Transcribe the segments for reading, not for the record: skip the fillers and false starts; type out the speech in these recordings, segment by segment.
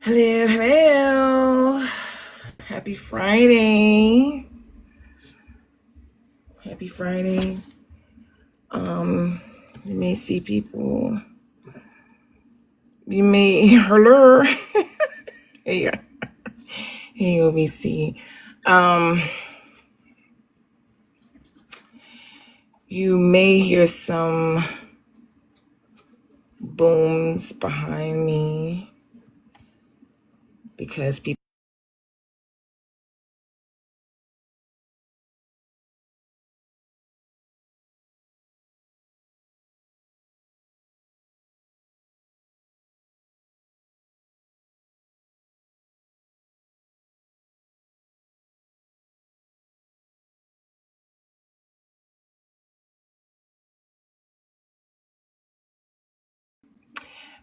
Hello, hello. Happy Friday. Happy Friday. You may see people. You may hello. Hey, hey, OVC. You may hear some booms behind me because people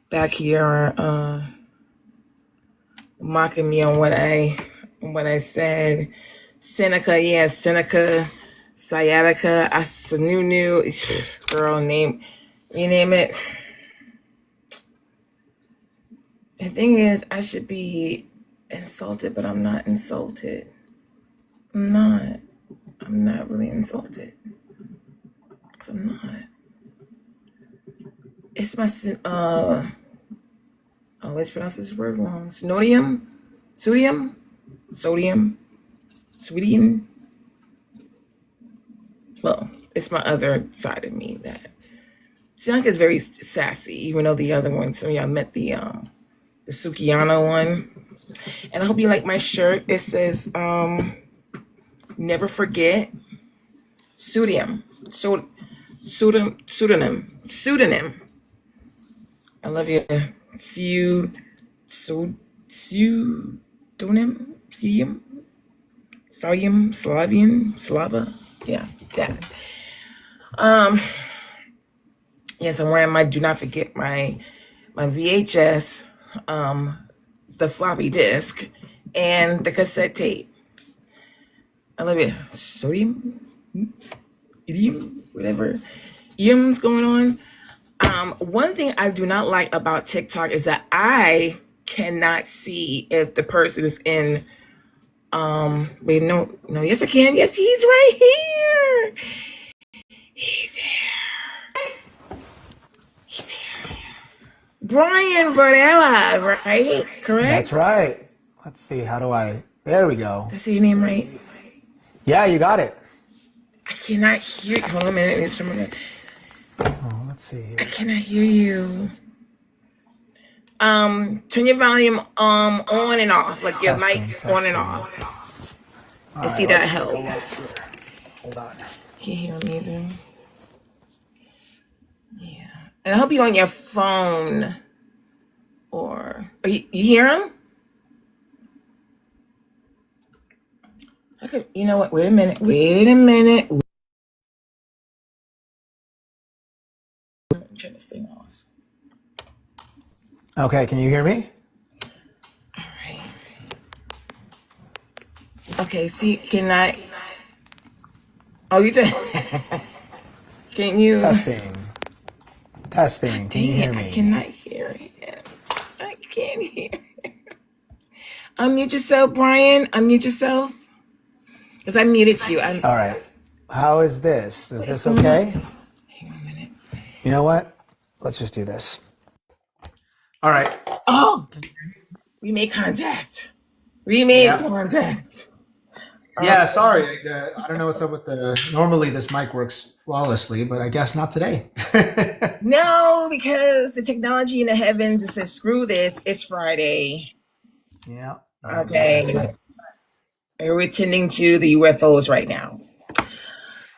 back here are mocking me on what I said. Seneca, yeah, Seneca, sciatica, asanunu, girl name, you name it. The thing is, I should be insulted, but I'm not insulted. I'm not. I'm not really insulted. 'Cause I'm not. It's my I always pronounce this word wrong. Sodium, sodium. Well, it's my other side of me that Seneca is very sassy, even though the other one, some of y'all met the Sukiyana one. And I hope you like my shirt. It says never forget pseudonym. Pseudonym. I love you. Pseudonym. Slava. Yeah, that. Yes, I'm wearing my do not forget my VHS, the floppy disk, and the cassette tape. I love it. Idiom, whatever. Idiom's going on. One thing I do not like about TikTok is that I cannot see if the person is in. Wait, no, yes I can. Yes, he's right here. He's here. He's here. Brian Varela, right? Correct? That's right. Let's see. How do I? There we go. Did I say your name right? Yeah, you got it. I cannot hear. Hold on a minute. Oh, let's see here. I cannot hear you. Turn your volume on and off, like your mic on and off. And see that help. Hold on. Can't hear me either. Yeah, and I hope you're on your phone or you hear him. Okay, you know what? Wait a minute. Turn this thing off. Okay, can you hear me? All right. Okay, see, can I? Oh, you just. Can you? Testing. Can you hear me? I cannot hear him. I can't hear him. Unmute yourself, Brian. Unmute yourself. Because I muted you. All right. How is this? Is this going okay? Hang on a minute. You know what? Let's just do this. All right. Oh, we made contact. Contact. Yeah, sorry. I don't know what's up with normally this mic works flawlessly, but I guess not today. No, because the technology in the heavens, it says, screw this. It's Friday. Yeah. Okay. We're attending to the UFOs right now.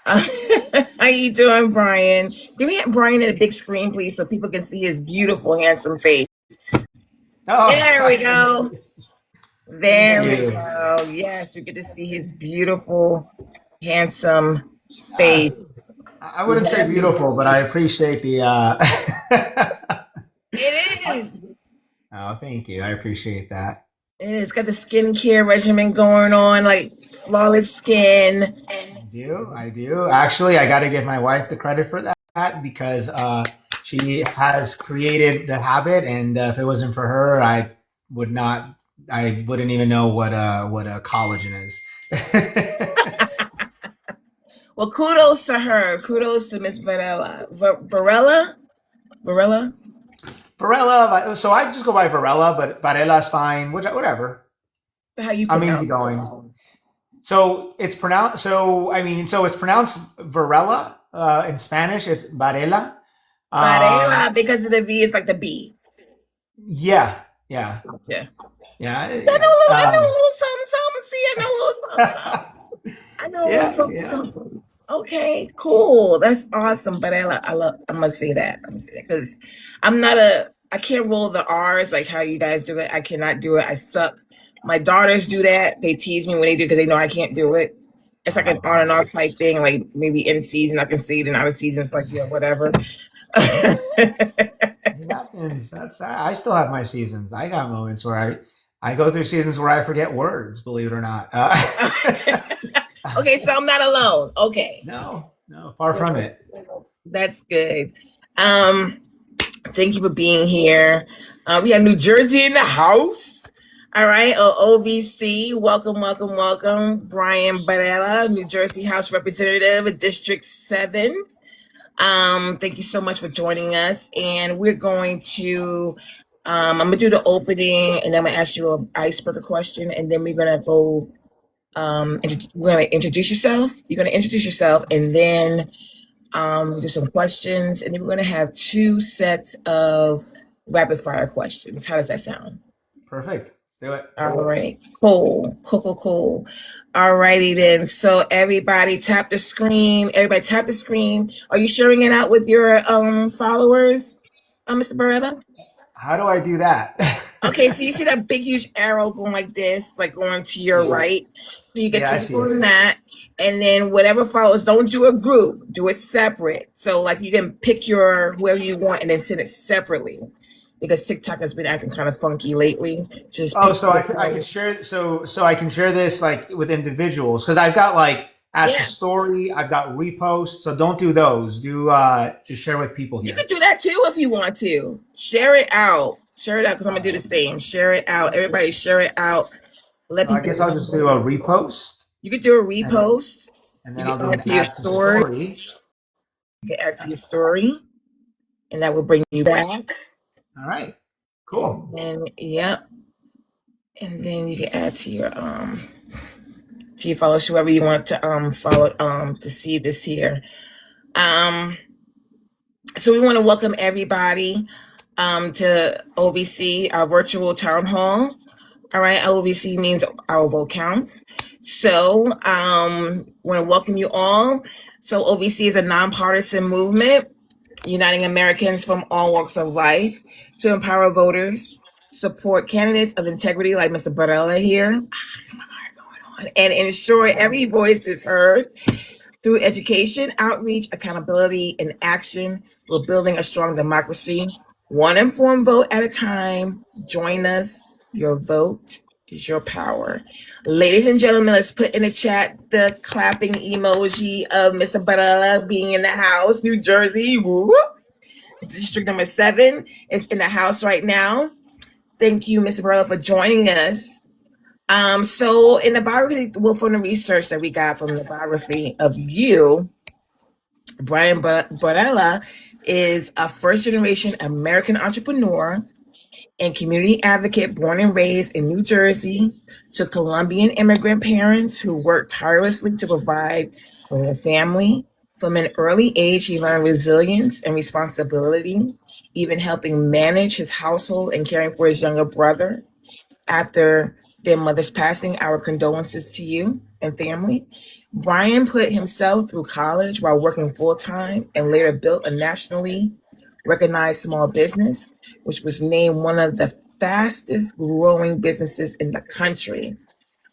How you doing, Brian? Give me Brian in a big screen, please, so people can see his beautiful, handsome face. Oh. There we go. There we go. Yes, we get to see his beautiful, handsome face. I wouldn't say beautiful, but I appreciate the. It is. Oh, thank you. I appreciate that. It's got the skincare regimen going on, like flawless skin. I do. Actually, I got to give my wife the credit for that because she has created the habit, and if it wasn't for her, I would not. I wouldn't even know what a collagen is. Well, kudos to her. Kudos to Miss Varela. Varela? Varela? Varela. So I just go by Varela, but Varela is fine. Whatever. How you I'm pronounce it? easygoing. So it's pronounced. So it's pronounced Varela in Spanish. It's Varela. Varela, because of the V, it's like the B. Yeah, yeah, Yeah. yeah, yeah. I know a little something, something. See, I know a little something, something. I know a little Yeah, something, yeah. something. Okay, cool. That's awesome. But I'm gonna say that. I'm gonna say that because I can't roll the R's like how you guys do it. I cannot do it. I suck. My daughters do that. They tease me when they do because they know I can't do it. It's like an on and off type thing. Like maybe in season I can see it, and out of season it's like yeah, whatever. It happens. I still have my seasons. I got moments where I go through seasons where I forget words. Believe it or not. Okay, so I'm not alone. Okay. No, no, far from it. That's good. Um, Thank you for being here. We have New Jersey in the house. All right, OVC. Welcome, welcome, welcome. Brian Varela, New Jersey House Representative, District 7. Thank you so much for joining us. And we're going to, I'm going to do the opening and then I'm going to ask you an icebreaker question. And then we're going to go, we're going to introduce yourself. You're going to introduce yourself and then do some questions. And then we're going to have 2 sets of rapid fire questions. How does that sound? Perfect. Let's do it. All right. Cool. All righty then. So everybody tap the screen. Everybody tap the screen. Are you sharing it out with your followers, Mr. Beretta? How do I do that? Okay, so you see that big huge arrow going like this, like going to your right. So you get Yeah, I to see go it. on that, and then whatever follows, don't do a group, do it separate. So like you can pick your whoever you want and then send it separately. Because TikTok has been acting kind of funky lately. Just Oh, pick so I can share. So I can share this like with individuals because I've got like add to yeah. story. I've got reposts. So don't do those. Do just share with people You here. could do that too if you want to. Share it out. Share it out because I'm gonna do the same. Share it out. Everybody share it out. Let So I people guess I'll just do a repost. You could do a repost. And You then I'll can do add an to your add to story. story. You can add to your story. And that will bring you back. All right. Cool. And yep. And then you can add to your followers, whoever you want to follow to see this here. So we want to welcome everybody to OVC, our virtual town hall. All right, OVC means our vote counts. So want to welcome you all. So OVC is a nonpartisan movement uniting Americans from all walks of life to empower voters, support candidates of integrity like Mr. Varela here, and ensure every voice is heard. Through education, outreach, accountability, and action, we're building a strong democracy, one informed vote at a time. Join us. Your vote is your power. Ladies and gentlemen, let's put in the chat the clapping emoji of Mr. Varela being in the house, New Jersey. Woo! District number 7 is in the house right now. Thank you, Mr. Varela, for joining us. So in the biography, well, from the research that we got from the biography of you, Brian Varela is a first-generation American entrepreneur and community advocate born and raised in New Jersey to Colombian immigrant parents who worked tirelessly to provide for their family. From an early age, he learned resilience and responsibility, even helping manage his household and caring for his younger brother. After their mother's passing, our condolences to you and family. Brian put himself through college while working full-time and later built a nationally recognized small business, which was named one of the fastest growing businesses in the country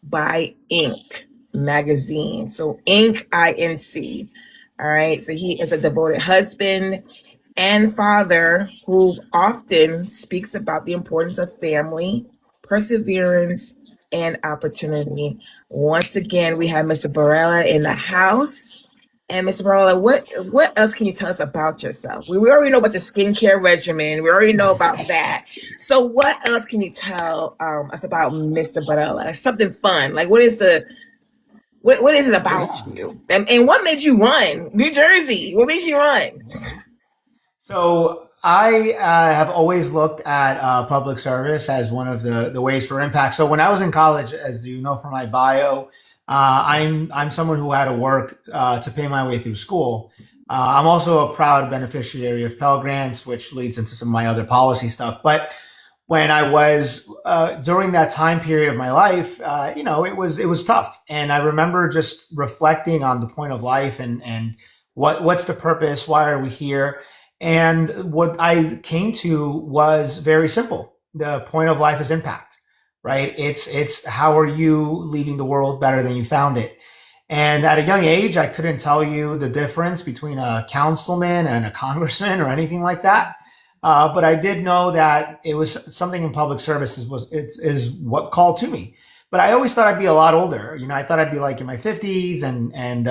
by Inc. magazine. So Inc. INC. All right. So he is a devoted husband and father who often speaks about the importance of family, perseverance, and opportunity. Once again, we have Mr. Varela in the house. And Mr. Varela, what else can you tell us about yourself? We already know about your skincare regimen. We already know about that. So what else can you tell us about Mr. Varela? Something fun. Like what is it about Yeah. you? And what made you run? New Jersey. What made you run? So I have always looked at public service as one of the ways for impact. So when I was in college, as you know from my bio, I'm someone who had to work to pay my way through school. I'm also a proud beneficiary of Pell Grants, which leads into some of my other policy stuff. But when I was during that time period of my life, it was tough, and I remember just reflecting on the point of life and what's the purpose, why are we here, and what I came to was very simple. The point of life is impact, right? It's how are you leaving the world better than you found it. And at a young age, I couldn't tell you the difference between a councilman and a congressman or anything like that. But I did know that it was something in public services is what called to me. But I always thought I'd be a lot older. I thought I'd be like in my 50s and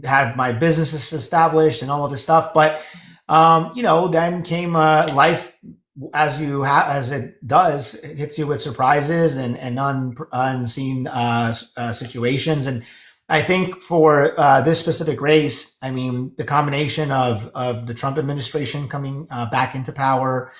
have my businesses established and all of this stuff. But then came life as it does, it hits you with surprises and unseen situations. And I think for this specific race, I mean, the combination of the Trump administration coming back into power,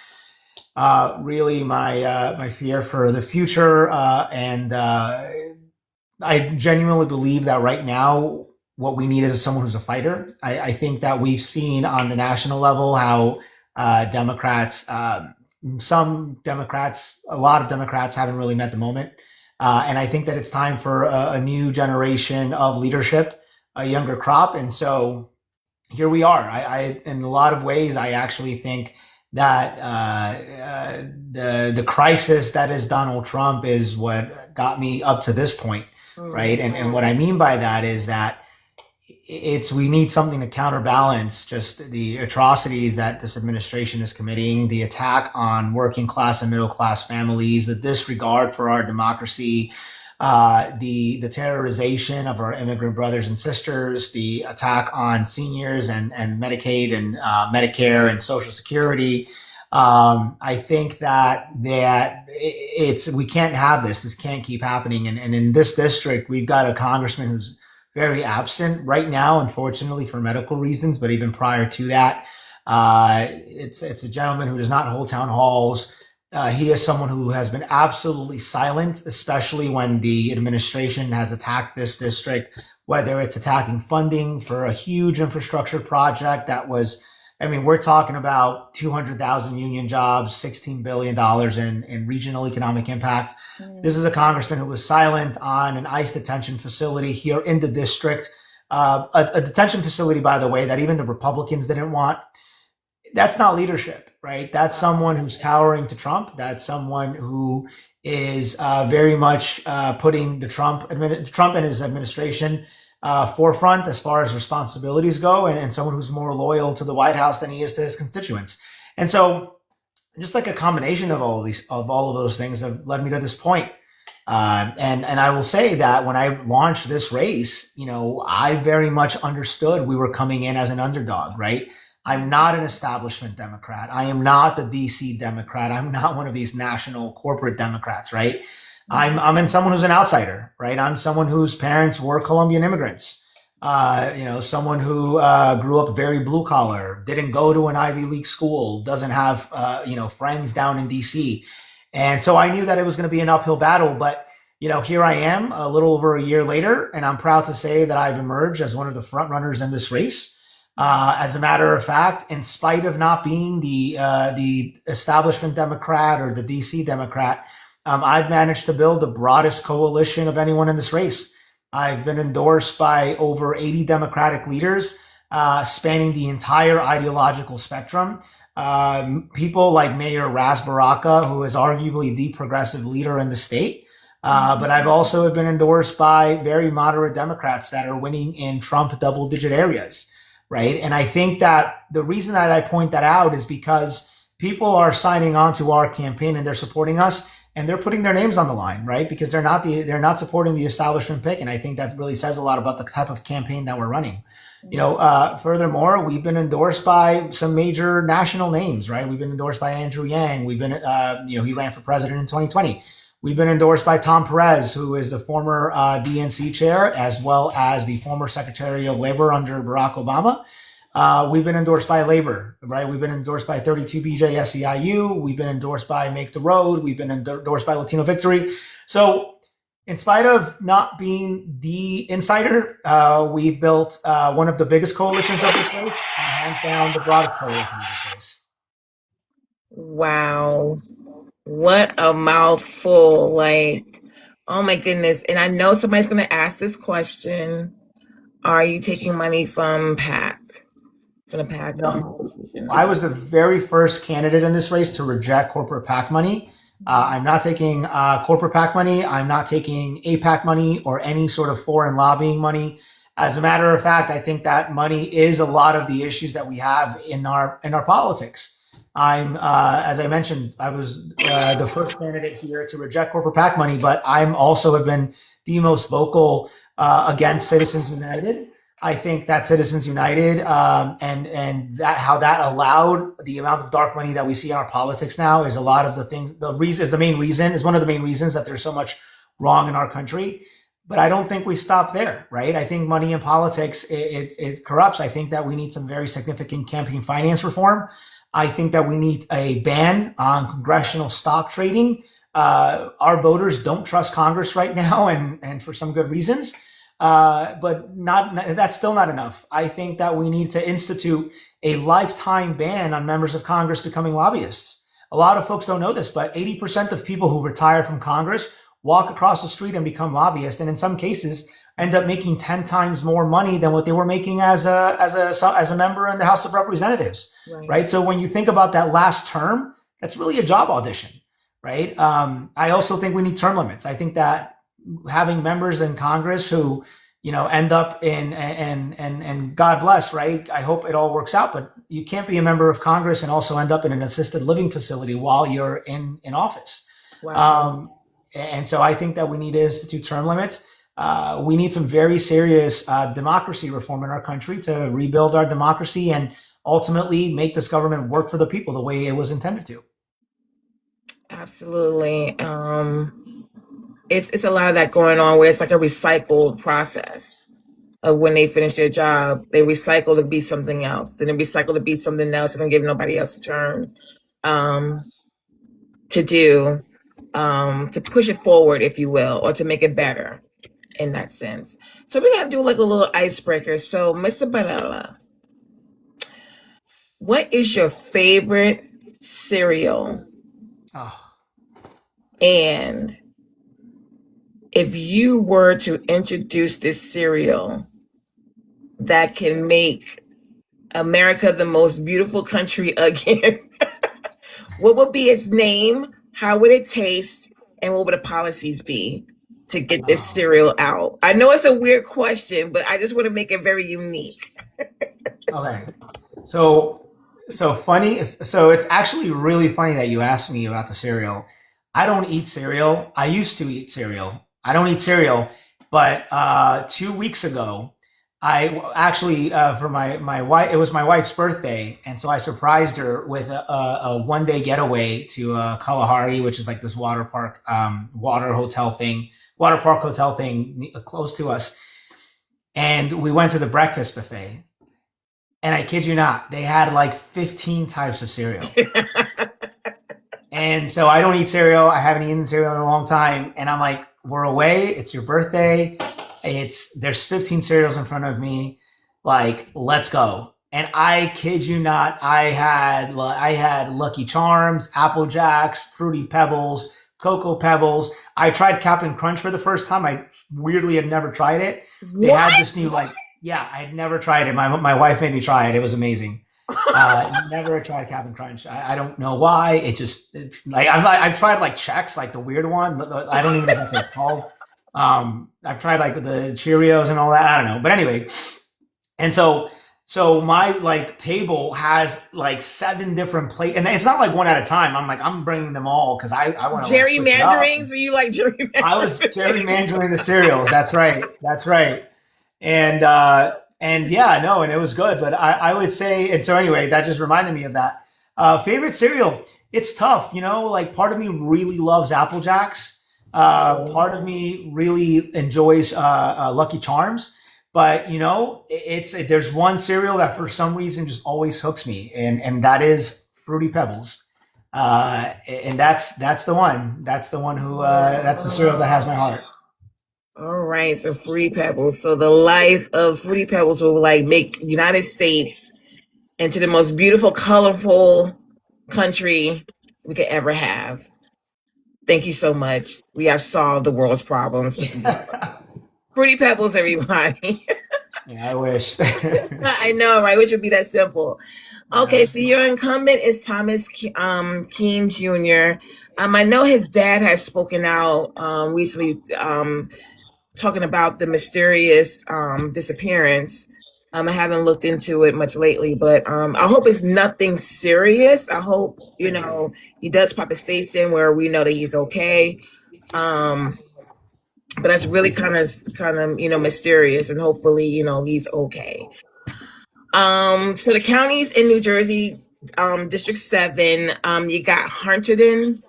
really my fear for the future, and I genuinely believe that right now what we need is someone who's a fighter. I think that we've seen on the national level how Democrats, some Democrats, a lot of Democrats haven't really met the moment. And I think that it's time for a new generation of leadership, a younger crop. And so here we are. In a lot of ways, I actually think that the crisis that is Donald Trump is what got me up to this point, right? And what I mean by that is that we need something to counterbalance just the atrocities that this administration is committing, the attack on working class and middle class families, the disregard for our democracy, the terrorization of our immigrant brothers and sisters, the attack on seniors and Medicaid and Medicare and Social Security. I think that we can't have this. This can't keep happening. And in this district, we've got a congressman who's very absent right now, unfortunately, for medical reasons. But even prior to that, it's a gentleman who does not hold town halls. He is someone who has been absolutely silent, especially when the administration has attacked this district, whether it's attacking funding for a huge infrastructure project that was, I mean, we're talking about 200,000 union jobs, $16 billion in regional economic impact. This is a congressman who was silent on an ICE detention facility here in the district, a detention facility, by the way, that even the Republicans didn't want. That's not leadership, right? That's someone who's cowering to Trump. That's someone who is very much putting the Trump and his administration forefront as far as responsibilities go, and someone who's more loyal to the White House than he is to his constituents. And so, just like a combination of all of those things have led me to this point. And I will say that when I launched this race, I very much understood we were coming in as an underdog, right? I'm not an establishment Democrat. I am not the DC Democrat. I'm not one of these national corporate Democrats, right? I'm in someone who's an outsider, right? I'm someone whose parents were Colombian immigrants. Someone who grew up very blue collar, didn't go to an Ivy League school, doesn't have friends down in DC, and so I knew that it was going to be an uphill battle. But here I am, a little over a year later, and I'm proud to say that I've emerged as one of the front runners in this race. As a matter of fact, in spite of not being the establishment Democrat or the DC Democrat, I've managed to build the broadest coalition of anyone in this race. I've been endorsed by over 80 Democratic leaders, spanning the entire ideological spectrum. People like Mayor Ras Baraka, who is arguably the progressive leader in the state. But I've also been endorsed by very moderate Democrats that are winning in Trump double-digit areas, right? And I think that the reason that I point that out is because people are signing on to our campaign and they're supporting us, and they're putting their names on the line, right? Because they're not supporting the establishment pick, and I think that really says a lot about the type of campaign that we're running. Furthermore, we've been endorsed by some major national names, right? We've been endorsed by Andrew Yang. We've been, he ran for president in 2020. We've been endorsed by Tom Perez, who is the former DNC chair, as well as the former Secretary of Labor under Barack Obama. We've been endorsed by Labor, right? We've been endorsed by 32BJ SEIU. We've been endorsed by Make the Road. We've been endorsed by Latino Victory. So in spite of not being the insider, we've built one of the biggest coalitions of this race and hands down the broadest coalition of this race. Wow. What a mouthful. Like, oh my goodness. And I know somebody's going to ask this question. Are you taking money from PAC? From the PAC? No. I was the very first candidate in this race to reject corporate PAC money. I'm not taking corporate PAC money. I'm not taking APAC money or any sort of foreign lobbying money. As a matter of fact, I think that money is a lot of the issues that we have in our politics. As I mentioned, I was the first candidate here to reject corporate PAC money, but I'm also have been the most vocal against Citizens United. I think that Citizens United and that how that allowed the amount of dark money that we see in our politics now is a lot of the things. The reason is one of the main reasons that there's so much wrong in our country. But I don't think we stop there, right? I think money in politics it corrupts. I think that we need some very significant campaign finance reform. I think that we need a ban on congressional stock trading. Our voters don't trust Congress right now, and for some good reasons. But that's still not enough. I think that we need to institute a lifetime ban on members of Congress becoming lobbyists. A lot of folks don't know this, but 80% of people who retire from Congress walk across the street and become lobbyists, and in some cases end up making 10 times more money than what they were making as a member in the House of Representatives, right? So when you think about that last term, that's really a job audition, right? I also think we need term limits. I think that having members in Congress who, end up in, and God bless, right? I hope it all works out, but you can't be a member of Congress and also end up in an assisted living facility while you're in office. Wow. And so I think that we need to institute term limits. We need some very serious democracy reform in our country to rebuild our democracy and ultimately make this government work for the people the way it was intended to. Absolutely. It's a lot of that going on where it's like a recycled process of when they finish their job, they recycle to be something else. Then they recycle to be something else and don't give nobody else a turn to do, to push it forward, if you will, or to make it better in that sense. So we're going to do like a little icebreaker. So Mr. Varela, what is your favorite cereal? Oh. And if you were to introduce this cereal that can make America the most beautiful country again, what would be its name? How would it taste? And what would the policies be to get this cereal out? I know it's a weird question, but I just want to make it very unique. Okay. So funny. So it's actually really funny that you asked me about the cereal. I don't eat cereal. I used to eat cereal. I don't eat cereal, but 2 weeks ago, I actually for my wife, it was my wife's birthday, and so I surprised her with a 1-day getaway to Kalahari, which is like this water park hotel thing close to us, and we went to the breakfast buffet, and I kid you not, they had like 15 types of cereal. And so I don't eat cereal. I haven't eaten cereal in a long time. And I'm like, we're away. It's your birthday. There's 15 cereals in front of me. Like, let's go. And I kid you not, I had Lucky Charms, Apple Jacks, Fruity Pebbles, Cocoa Pebbles. I tried Captain Crunch for the first time. I weirdly had never tried it. They had this new I had never tried it. My wife made me try it. It was amazing. Never tried Captain Crunch. I don't know why. It's like I've tried like Chex, like the weird one. I don't even know what it's called. I've tried like the Cheerios and all that. I don't know. But anyway, and so So my like table has like 7 different plates, and it's not like one at a time. I'm bringing them all because I want to like switch it up. Gerrymandering? So you like I was gerrymandering? gerrymandering the cereals. That's right. That's right. And yeah, no, and it was good. But I would say, and so anyway, that just reminded me of that. Favorite cereal? It's tough, Like part of me really loves Apple Jacks. Oh, Part of me really enjoys Lucky Charms. But there's one cereal that for some reason just always hooks me, and that is Fruity Pebbles. And that's the one. That's the cereal that has my heart. all right. So Fruity Pebbles. So the life of Fruity Pebbles will like make United States into the most beautiful, colorful country we could ever have. Thank you so much. We have solved the world's problems with some Fruity Pebbles, everybody. Yeah, I wish. I know, right? Which would be that simple. Okay, Yeah. so your incumbent is Thomas Keene Jr. I know his dad has spoken out recently, talking about the mysterious disappearance. I haven't looked into it much lately, but I hope it's nothing serious. I hope Same here. he does pop his face in where we know that he's okay. Um, but that's really kind of mysterious, and hopefully he's okay. So the counties in New Jersey, District 7, you got Hunterdon.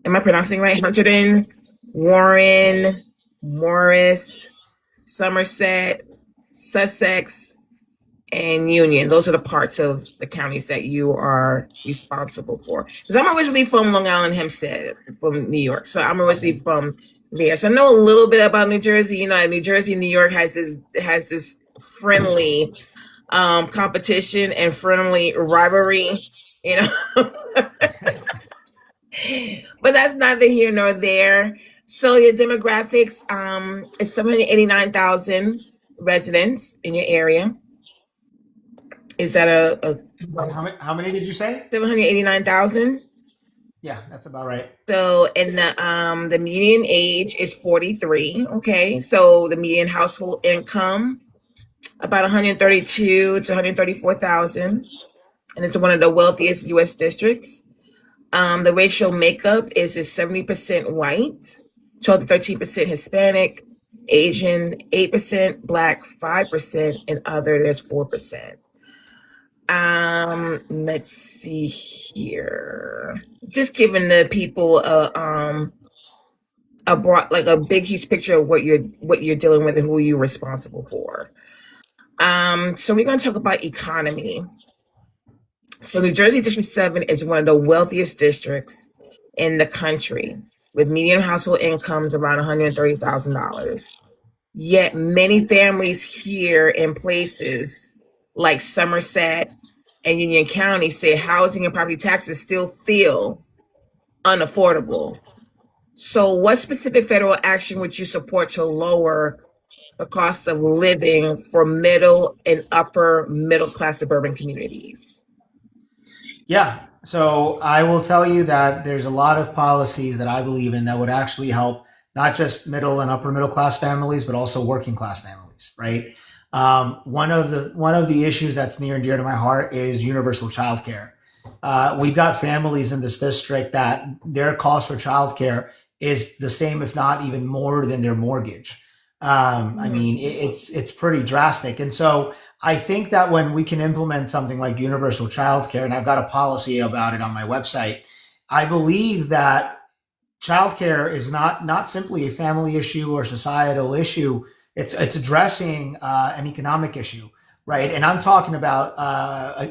Am I pronouncing it right? Hunterdon, Warren, Morris, Somerset, Sussex, and Union. Those are the parts of the counties that you are responsible for. Because I'm originally from Long Island, Hempstead, from New York. So I'm originally from there. So I know a little bit about New Jersey. New Jersey and New York has this friendly competition and friendly rivalry, you know. But that's neither here nor there. So your demographics is 789,000 residents in your area. Is that How many did you say? 789,000? Yeah, that's about right. So and the median age is 43. Okay. So the median household income about 132 to 134,000, and it's one of the wealthiest US districts. The racial makeup is 70% white, 12 to 13% Hispanic, Asian 8%, Black 5%, and other there's 4%. Let's see here. Just giving the people a broad, like a big huge picture of what you're dealing with and who you're responsible for. So we're going to talk about economy. So New Jersey District 7 is one of the wealthiest districts in the country, with median household incomes around $130,000. Yet many families here in places like Somerset and Union County say housing and property taxes still feel unaffordable. So what specific federal action would you support to lower the cost of living for middle and upper middle class suburban communities? Yeah. So I will tell you that there's a lot of policies that I believe in that would actually help not just middle and upper middle class families, but also working class families, right? One of the issues that's near and dear to my heart is universal childcare. We've got families in this district that their cost for childcare is the same, if not even more than their mortgage. I mean, it's pretty drastic, and so I think that when we can implement something like universal childcare, and I've got a policy about it on my website, I believe that childcare is not simply a family issue or societal issue. It's addressing an economic issue, right? And I'm talking about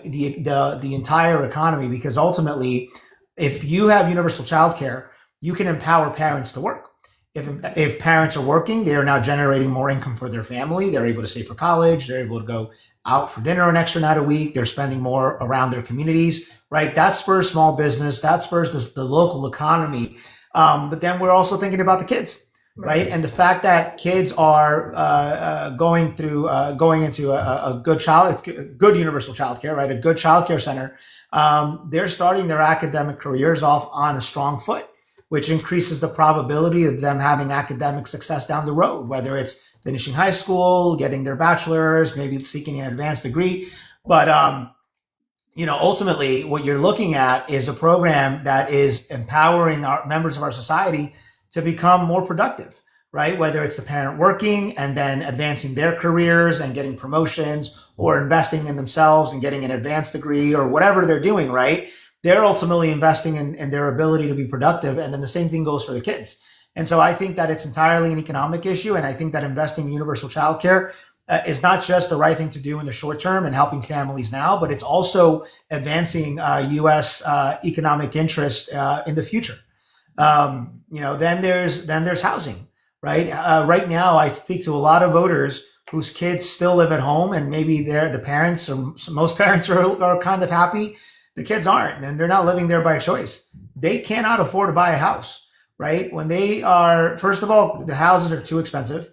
the entire economy, because ultimately, if you have universal childcare, you can empower parents to work. If parents are working, they are now generating more income for their family. They're able to save for college. They're able to go out for dinner an extra night a week. They're spending more around their communities, right? That spurs small business. That spurs the local economy. But then we're also thinking about the kids, right? And the fact that kids are going into a good universal childcare, right? A good childcare center. They're starting their academic careers off on a strong foot, which increases the probability of them having academic success down the road, whether it's finishing high school, getting their bachelor's, maybe seeking an advanced degree. But ultimately, what you're looking at is a program that is empowering our members of our society to become more productive, right? Whether it's the parent working and then advancing their careers and getting promotions, or investing in themselves and getting an advanced degree, or whatever they're doing, right? They're ultimately investing in their ability to be productive. And then the same thing goes for the kids. And so I think that it's entirely an economic issue. And I think that investing in universal childcare is not just the right thing to do in the short term and helping families now, but it's also advancing U.S. Economic interest in the future. Then there's housing, right? Right now, I speak to a lot of voters whose kids still live at home, and maybe the parents, or most parents, are kind of happy. The kids aren't, and they're not living there by choice. They cannot afford to buy a house, right? When they are, first of all, the houses are too expensive.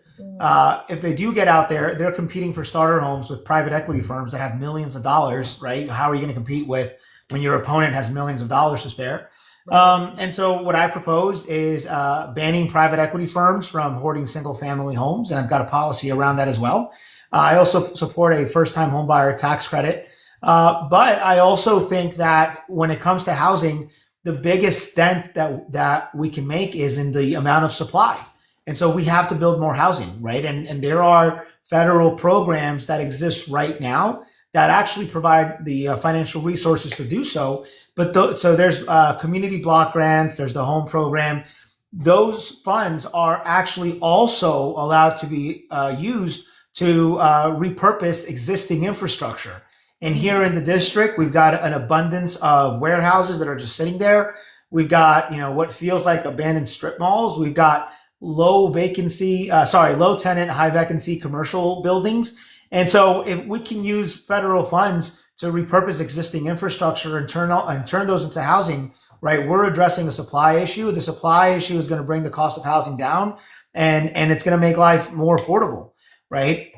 If they do get out there, they're competing for starter homes with private equity firms that have millions of dollars, right? How are you going to compete with when your opponent has millions of dollars to spare? And so what I propose is banning private equity firms from hoarding single family homes. And I've got a policy around that as well. I also support a first time home buyer tax credit. But I also think that when it comes to housing, the biggest dent that we can make is in the amount of supply. And so we have to build more housing, right? And there are federal programs that exist right now that actually provide the financial resources to do so. But so there's community block grants, there's the home program. Those funds are actually also allowed to be used to repurpose existing infrastructure. And here in the district, we've got an abundance of warehouses that are just sitting there. We've got, what feels like abandoned strip malls. We've got low tenant, high vacancy commercial buildings. And so if we can use federal funds to repurpose existing infrastructure and turn those into housing, right, we're addressing a supply issue. The supply issue is going to bring the cost of housing down, and it's going to make life more affordable, right?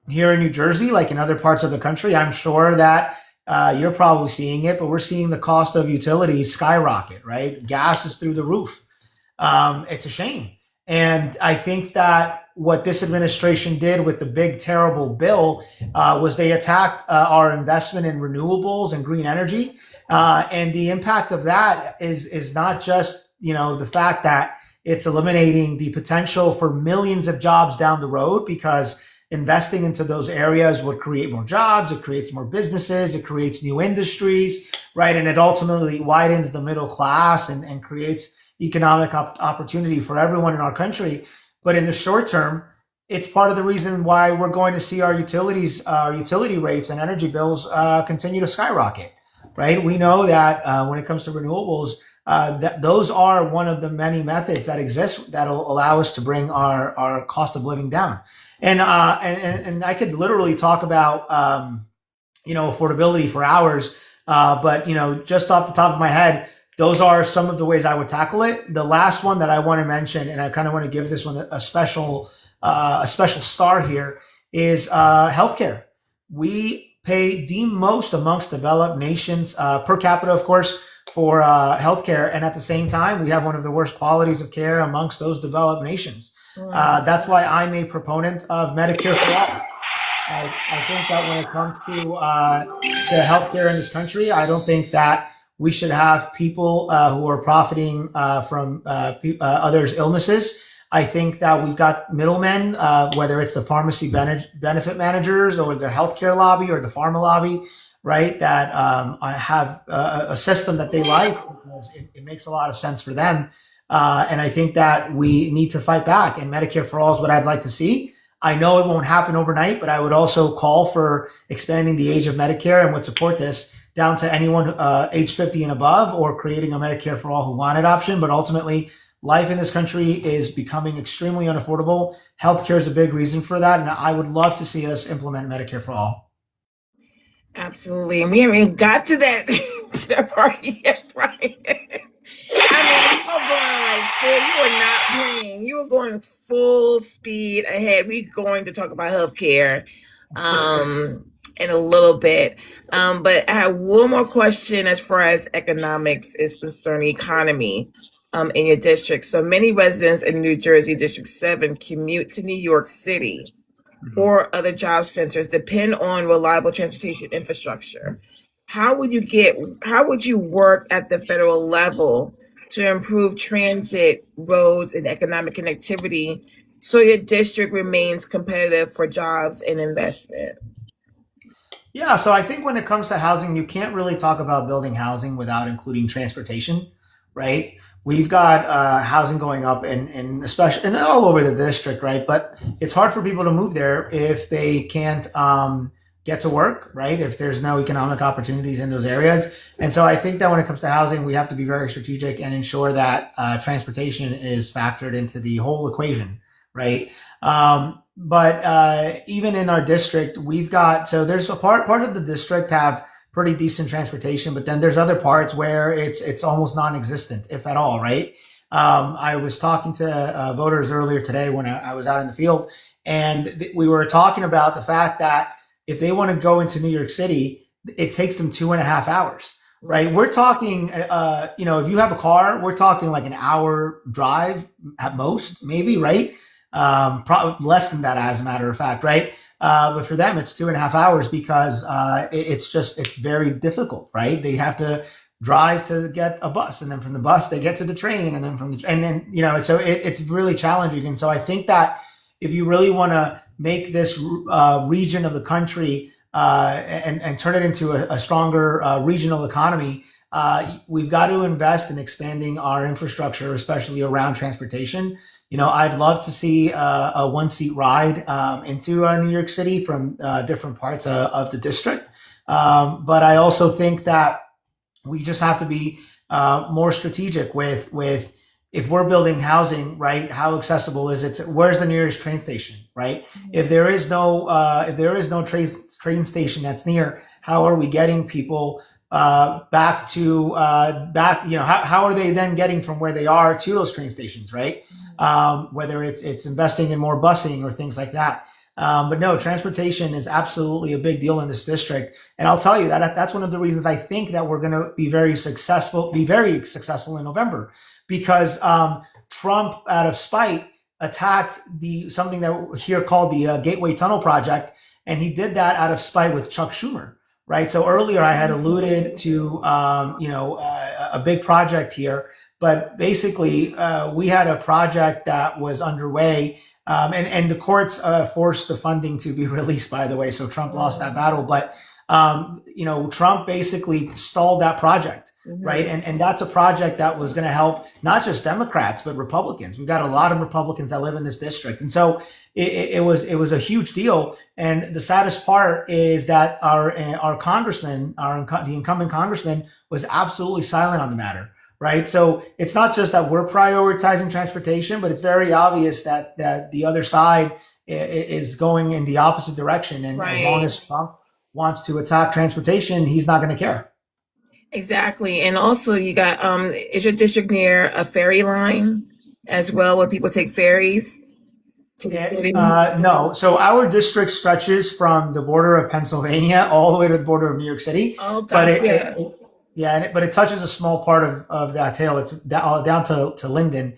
Here in New Jersey, like in other parts of the country, I'm sure that you're probably seeing it, but we're seeing the cost of utilities skyrocket, right? Gas is through the roof. It's a shame. And I think that what this administration did with the big, terrible bill was they attacked our investment in renewables and green energy. And the impact of that is not just, the fact that it's eliminating the potential for millions of jobs down the road, because investing into those areas would create more jobs, it creates more businesses, it creates new industries, right? And it ultimately widens the middle class and creates economic opportunity for everyone in our country. But in the short term, it's part of the reason why we're going to see our utility rates and energy bills continue to skyrocket, right? We know that when it comes to renewables, that those are one of the many methods that exist that'll allow us to bring our cost of living down. And I could literally talk about affordability for hours, but just off the top of my head, those are some of the ways I would tackle it. The last one that I want to mention, and I kind of want to give this one a special star here, is healthcare. We pay the most amongst developed nations per capita, of course, for healthcare, and at the same time, we have one of the worst qualities of care amongst those developed nations. That's why I'm a proponent of Medicare for all. I think that when it comes to healthcare in this country, I don't think that we should have people who are profiting from others' illnesses. I think that we've got middlemen, whether it's the pharmacy benefit managers or the healthcare lobby or the pharma lobby, right, that have a system that they like because it makes a lot of sense for them. And I think that we need to fight back. And Medicare for all is what I'd like to see. I know it won't happen overnight, but I would also call for expanding the age of Medicare and would support this down to anyone age 50 and above, or creating a Medicare for all who want it option. But ultimately, life in this country is becoming extremely unaffordable. Healthcare is a big reason for that. And I would love to see us implement Medicare for all. Absolutely. And we haven't even got to that, to that part yet, Brian. You were not playing. You were going full speed ahead. We're going to talk about healthcare in a little bit. But I have one more question as far as economics is concerned, economy. in your district. So many residents in New Jersey District 7 commute to New York City or other job centers depend on reliable transportation infrastructure. How would you work at the federal level to improve transit, roads, and economic connectivity so your district remains competitive for jobs and investment? Yeah, so I think when it comes to housing, you can't really talk about building housing without including transportation, right? We've got housing going up and especially and all over the district, right? But it's hard for people to move there if they can't get to work, right? If there's no economic opportunities in those areas. And so I think that when it comes to housing, we have to be very strategic and ensure that transportation is factored into the whole equation, right? But even in our district, we've got so there's a part of the district have pretty decent transportation, but then there's other parts where it's almost non-existent, if at all, right? I was talking to voters earlier today when I was out in the field, and we were talking about the fact that if they want to go into New York City, it takes them 2.5 hours, right? We're talking, if you have a car, we're talking like an hour drive at most, maybe, right? Probably less than that, as a matter of fact, right? But for them, it's 2.5 hours because it's very difficult, right? They have to drive to get a bus, and then from the bus they get to the train, and then so it's really challenging. And so I think that if you really want to make this region of the country and turn it into a stronger regional economy, we've got to invest in expanding our infrastructure, especially around transportation. I'd love to see a one-seat ride into New York City from different parts of the district. But I also think that we just have to be more strategic with if we're building housing, right? How accessible is it? Where's the nearest train station, right? If there is no train station that's near, how are we getting people back? How are they then getting from where they are to those train stations, right? Whether it's investing in more busing or things like that. But no, transportation is absolutely a big deal in this district. And I'll tell you that's one of the reasons I think that we're going to be very successful in November, because Trump, out of spite, attacked something that here called the Gateway Tunnel Project. And he did that out of spite with Chuck Schumer. Right. So earlier I had alluded to, a big project here. But basically, we had a project that was underway, and the courts forced the funding to be released, by the way. So Trump lost that battle. But, Trump basically stalled that project, right? And that's a project that was going to help not just Democrats, but Republicans. We've got a lot of Republicans that live in this district. And so it was a huge deal. And the saddest part is that our congressman, the incumbent congressman, was absolutely silent on the matter. Right. So it's not just that we're prioritizing transportation, but it's very obvious that the other side is going in the opposite direction. And as long as Trump wants to attack transportation, he's not going to care. Exactly. And also you got, is your district near a ferry line as well, where people take ferries? No. So our district stretches from the border of Pennsylvania all the way to the border of New York City. Oh, but it touches a small part of that tail. It's down to Linden,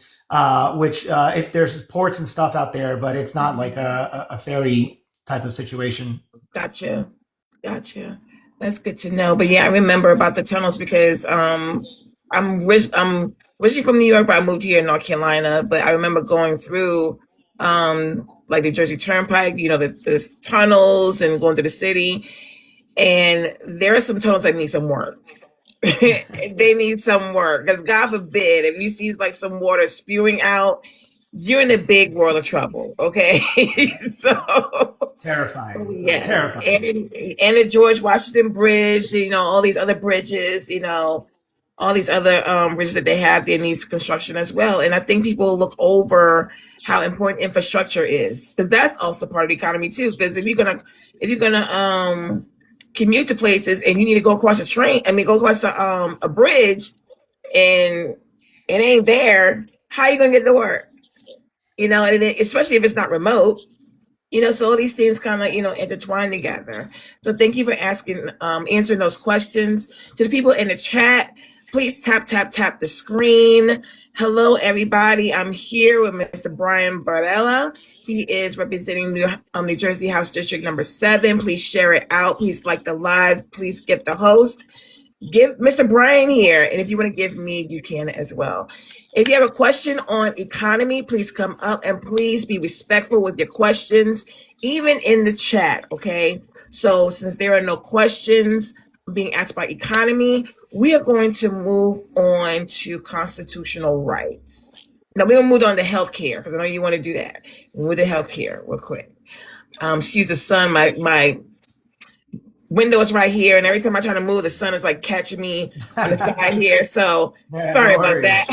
which there's ports and stuff out there, but it's not like a ferry type of situation. Gotcha. That's good to know. But yeah, I remember about the tunnels because I'm originally from New York, but I moved here in North Carolina. But I remember going through like the Jersey Turnpike, the tunnels and going to the city. And there are some tunnels that need some work. They need some work, because God forbid if you see like some water spewing out, you're in a big world of trouble. Okay. So terrifying. Yes. Terrifying. And the George Washington Bridge, all these other bridges, all these other bridges that they have there needs construction as well. And I think people look over how important infrastructure is, because that's also part of the economy too. Because if you're gonna commute to places and you need to go across go across a bridge, and it ain't there, how are you gonna get to work? And especially if it's not remote. So all these things kind of, intertwine together. So thank you for answering those questions. To the people in the chat, please tap the screen. Hello, everybody. I'm here with Mr. Brian Varela. He is representing New Jersey House District number 7. Please share it out. Please like the live. Please get the host. Give Mr. Brian here, and if you want to give me, you can as well. If you have a question on economy, please come up and please be respectful with your questions, even in the chat, okay? So since there are no questions being asked about economy, we are going to move on to constitutional rights. Now, we're going to move on to healthcare, because I know you want to do that. We'll move to healthcare real quick. Excuse the sun, my window is right here, and every time I try to move, the sun is like catching me on the side here. So sorry about that.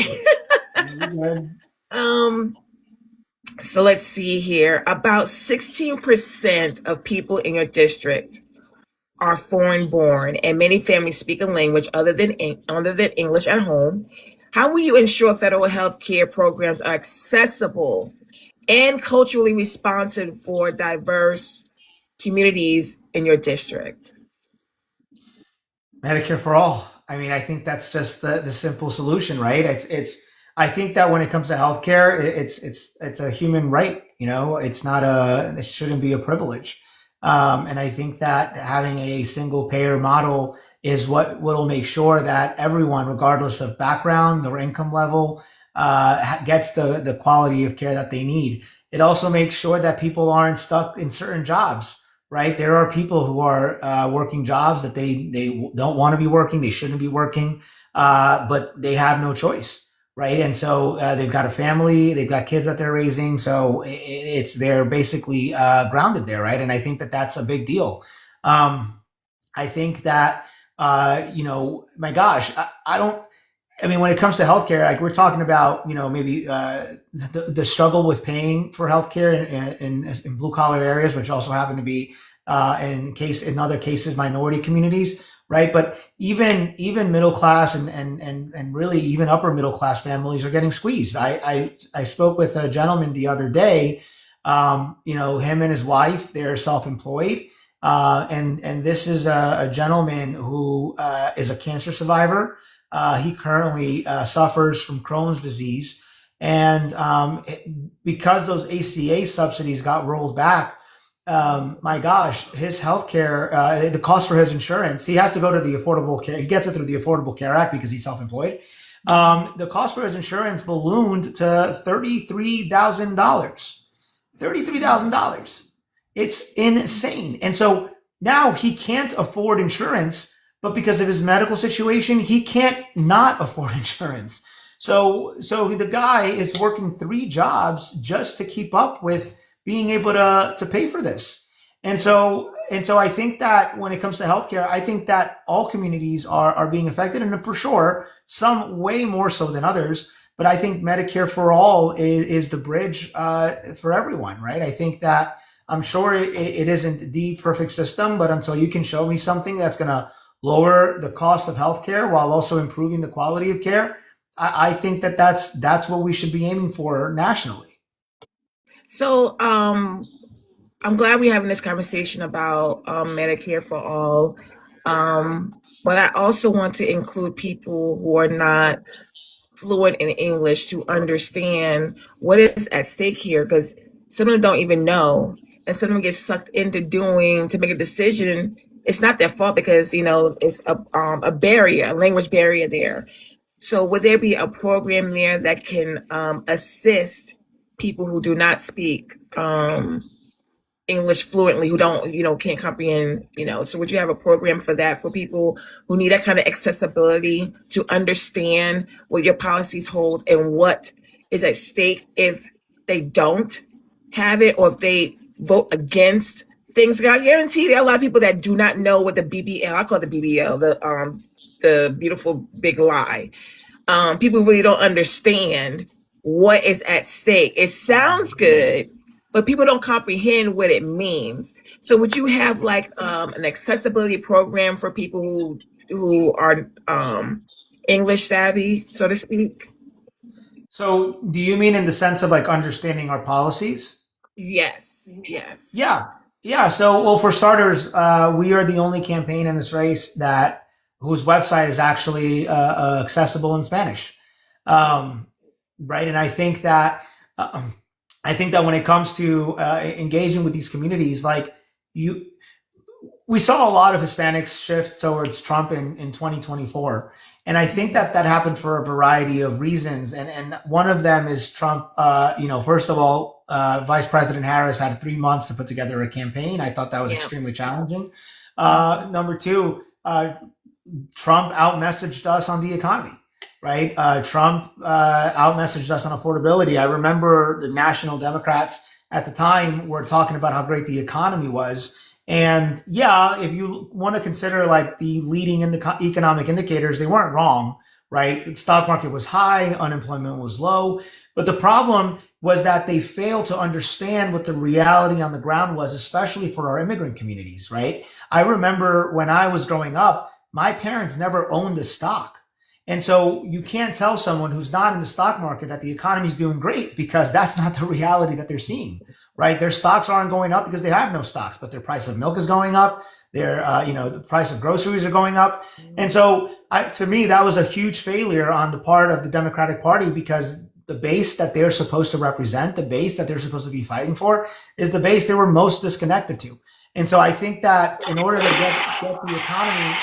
So let's see here. About 16% of people in your district are foreign born, and many families speak a language other than English at home. How will you ensure federal health care programs are accessible and culturally responsive for diverse communities in your district? Medicare for all. I mean, I think that's just the simple solution, right? I think that when it comes to healthcare, it's a human right. You know, it shouldn't be a privilege. And I think that having a single payer model is what will make sure that everyone, regardless of background or income level, gets the quality of care that they need. It also makes sure that people aren't stuck in certain jobs, right? There are people who are working jobs that they don't want to be working, they shouldn't be working, but they have no choice, right? And so they've got a family, they've got kids that they're raising, so they're basically grounded there, right? And I think that that's a big deal. I think that my gosh, I mean, when it comes to healthcare, like we're talking about, maybe the struggle with paying for healthcare in blue collar areas, which also happen to be in other cases minority communities, right? But even middle class and really even upper middle class families are getting squeezed. I spoke with a gentleman the other day. Him and his wife, they're self-employed. And this is a gentleman who is a cancer survivor. He currently suffers from Crohn's disease. And because those ACA subsidies got rolled back, my gosh, his healthcare, the cost for his insurance, he has to go to the Affordable Care. He gets it through the Affordable Care Act because he's self-employed. The cost for his insurance ballooned to $33,000. $33,000. It's insane. And so now he can't afford insurance, but because of his medical situation, he can't not afford insurance. So the guy is working 3 jobs just to keep up with being able to pay for this. And so I think that when it comes to healthcare, I think that all communities are being affected, and for sure, some way more so than others. But I think Medicare for all is the bridge for everyone, right? I think that I'm sure it isn't the perfect system, but until you can show me something that's going to lower the cost of healthcare while also improving the quality of care, I think that's what we should be aiming for nationally. So I'm glad we're having this conversation about Medicare for all. But I also want to include people who are not fluent in English to understand what is at stake here, because some of them don't even know, and some of them get sucked into to make a decision. It's not their fault because it's a barrier, a language barrier there. So would there be a program there that can assist people who do not speak English fluently, who don't, can't comprehend, so would you have a program for that, for people who need that kind of accessibility to understand what your policies hold and what is at stake if they don't have it, or if they vote against things? I guarantee there are a lot of people that do not know what the BBL, I call it the BBL, the beautiful big lie. People really don't understand what is at stake. It sounds good, but people don't comprehend what it means. So would you have like an accessibility program for people who are English savvy, so to speak? So do you mean in the sense of like understanding our policies? Yes. Yeah. So, well, for starters, we are the only campaign in this race that whose website is actually accessible in Spanish, right? And I think that when it comes to engaging with these communities, like you, we saw a lot of Hispanics shift towards Trump in 2024. And I think that that happened for a variety of reasons. And one of them is Trump, first of all, Vice President Harris had 3 months to put together a campaign. I thought that was Yeah. extremely challenging. Number two, Trump outmessaged us on the economy, right? Trump outmessaged us on affordability. I remember the national Democrats at the time were talking about how great the economy was. And yeah, if you want to consider like the leading in the economic indicators, they weren't wrong, right? The stock market was high, unemployment was low. But the problem was that they failed to understand what the reality on the ground was, especially for our immigrant communities, right? I remember when I was growing up, my parents never owned a stock. And so you can't tell someone who's not in the stock market that the economy is doing great because that's not the reality that they're seeing, right? Their stocks aren't going up because they have no stocks, but their price of milk is going up. Their, the price of groceries are going up. And so to me, that was a huge failure on the part of the Democratic Party because the base that they're supposed to represent, the base that they're supposed to be fighting for is the base they were most disconnected to. And so I think that in order to get the economy,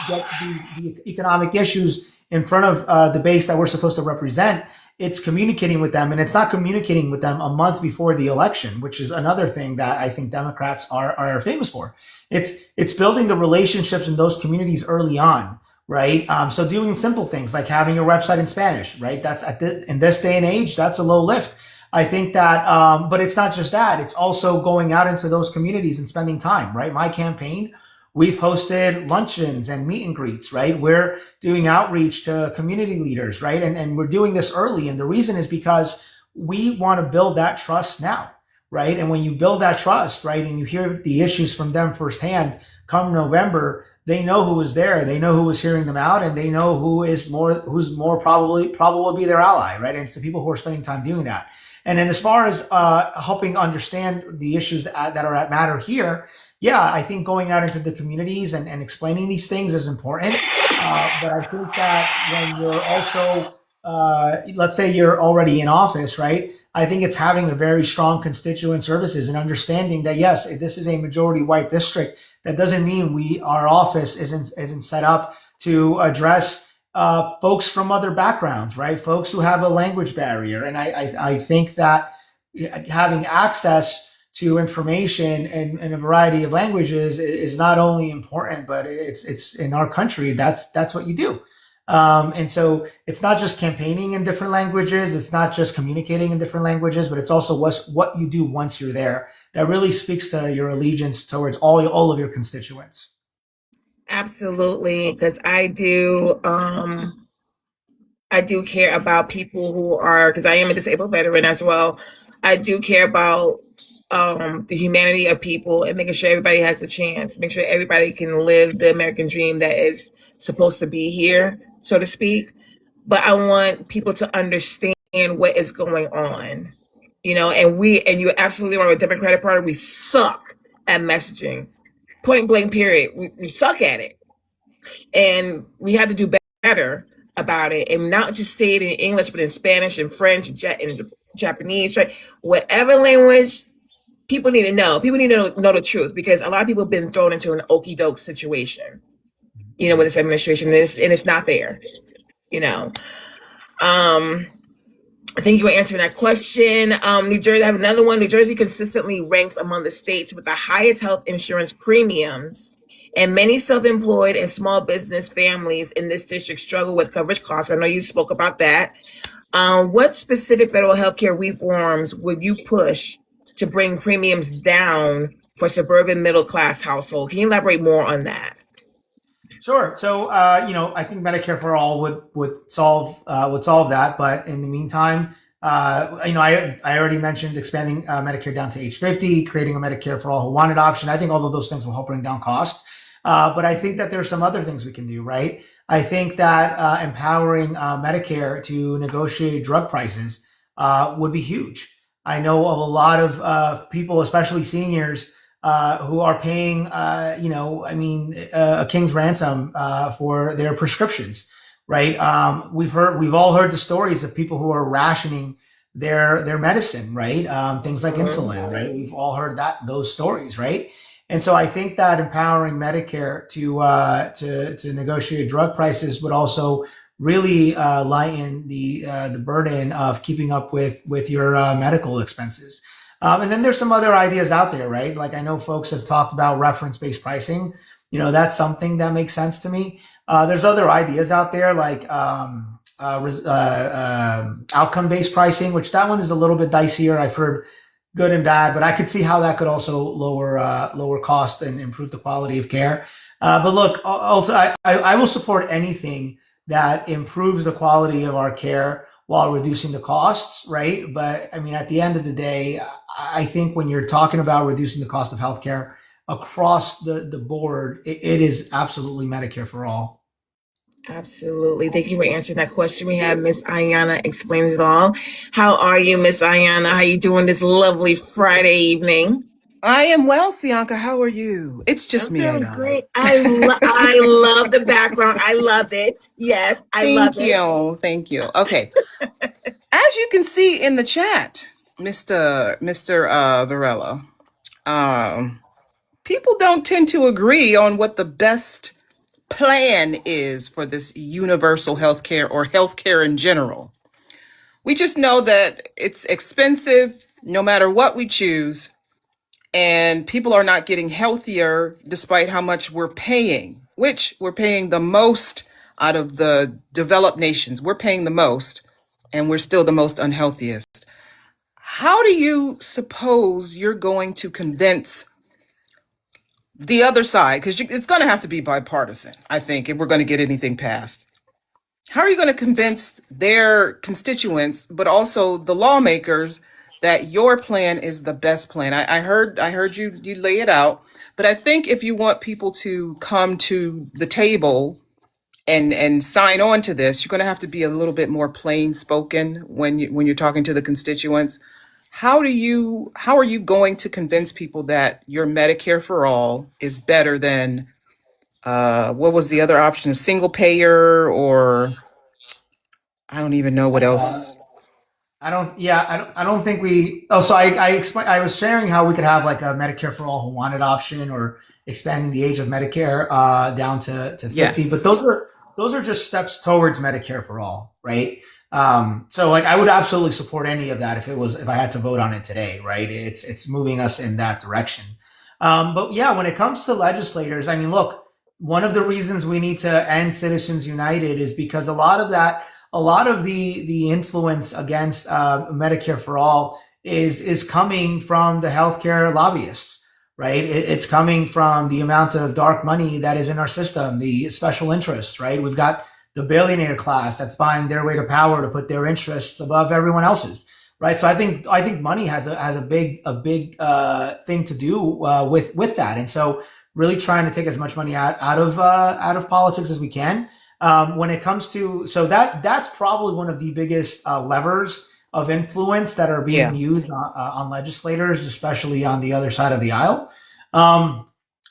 get the economic issues in front of the base that we're supposed to represent, it's communicating with them. And it's not communicating with them a month before the election, which is another thing that I think Democrats are famous for. It's building the relationships in those communities early on, right? So doing simple things like having your website in Spanish, right? That's in this day and age, that's a low lift. I think that, but it's not just that. It's also going out into those communities and spending time, right? My campaign, we've hosted luncheons and meet and greets, right? We're doing outreach to community leaders, right? And we're doing this early. And the reason is because we want to build that trust now, right? And when you build that trust, right, and you hear the issues from them firsthand, come November, they know who was there, they know who was hearing them out, and they know who's more probable to be their ally, right? And it's the people who are spending time doing that. And then as far as helping understand the issues that are at matter here, yeah, I think going out into the communities and explaining these things is important. But I think that when you're also, let's say you're already in office, right? I think it's having a very strong constituent services and understanding that, yes, this is a majority white district. That doesn't mean our office isn't set up to address folks from other backgrounds, right? Folks who have a language barrier. And I think that having access to information in a variety of languages is not only important, but it's in our country, that's what you do. And so it's not just campaigning in different languages. It's not just communicating in different languages, but it's also what you do once you're there that really speaks to your allegiance towards all of your constituents. Absolutely, because I do care about people who are, because I am a disabled veteran as well. I do care about the humanity of people and making sure everybody has a chance, make sure everybody can live the American dream that is supposed to be here, so to speak. But I want people to understand what is going on, and you're absolutely right with Democratic Party. We suck at messaging, point blank, period. We suck at it. And we have to do better about it and not just say it in English, but in Spanish and French and Japanese, right? Whatever language, people need to know. People need to know the truth because a lot of people have been thrown into an okey doke situation, with this administration, and it's not fair, I think you were answering that question. New Jersey, I have another one. New Jersey consistently ranks among the states with the highest health insurance premiums, and many self-employed and small business families in this district struggle with coverage costs. I know you spoke about that. What specific federal healthcare reforms would you push to bring premiums down for suburban middle-class households? Can you elaborate more on that? Sure. So, I think Medicare for all would solve that. But in the meantime, I already mentioned expanding Medicare down to age 50, creating a Medicare for all who want it option. I think all of those things will help bring down costs. But I think that there's some other things we can do, right? I think that empowering Medicare to negotiate drug prices would be huge. I know of a lot of people, especially seniors, who are paying, a king's ransom for their prescriptions, right? We've all heard the stories of people who are rationing their medicine, right? Things like insulin, right? We've all heard those stories, right? And so I think that empowering Medicare to negotiate drug prices would also really lighten the burden of keeping up with your medical expenses. And then there's some other ideas out there, right? Like I know folks have talked about reference-based pricing. That's something that makes sense to me. There's other ideas out there like outcome-based pricing, which that one is a little bit dicier. I've heard good and bad, but I could see how that could also lower cost and improve the quality of care. But look, also, I will support anything that improves the quality of our care while reducing the costs, right? But I mean, at the end of the day, I think when you're talking about reducing the cost of healthcare across the board, it is absolutely Medicare for all. Absolutely. Thank you for answering that question. We have Miss Ayana explains it all. How are you, Miss Ayana? How are you doing this lovely Friday evening? I am well, Sianka. How are you? It's just I'm me, feeling Ayana. great. I love the background. I love it. Yes, I love it. Thank you. Okay. As you can see in the chat, Mr. Varela, people don't tend to agree on what the best plan is for this universal healthcare or healthcare in general. We just know that it's expensive no matter what we choose, and people are not getting healthier despite how much we're paying, which we're paying the most out of the developed nations. We're paying the most, and we're still the most unhealthiest. How do you suppose you're going to convince the other side? Because it's going to have to be bipartisan, I think, if we're going to get anything passed. How are you going to convince their constituents, but also the lawmakers, that your plan is the best plan? I heard you lay it out, but I think if you want people to come to the table and sign on to this, you're going to have to be a little bit more plain spoken when you're talking to the constituents. How are you going to convince people that your Medicare for all is better than what was the other option, a single payer, or I don't even know what else. I don't think we, oh, so I explained, I was sharing how we could have like a Medicare for all who wanted option, or expanding the age of Medicare, down to 50, Yes. but those are just steps towards Medicare for all, right? So like I would absolutely support any of that if I had to vote on it today, right? It's moving us in that direction. But yeah, when it comes to legislators, I mean, look, one of the reasons we need to end Citizens United is because a lot of the influence against Medicare for all is coming from the healthcare lobbyists, right? It's coming from the amount of dark money that is in our system, the special interests, right? We've got the billionaire class that's buying their way to power to put their interests above everyone else's, right? So I think money has a big thing to do with that, and so really trying to take as much money out of politics as we can. When it comes to, so that's probably one of the biggest levers of influence that are being used on legislators, especially on the other side of the aisle. But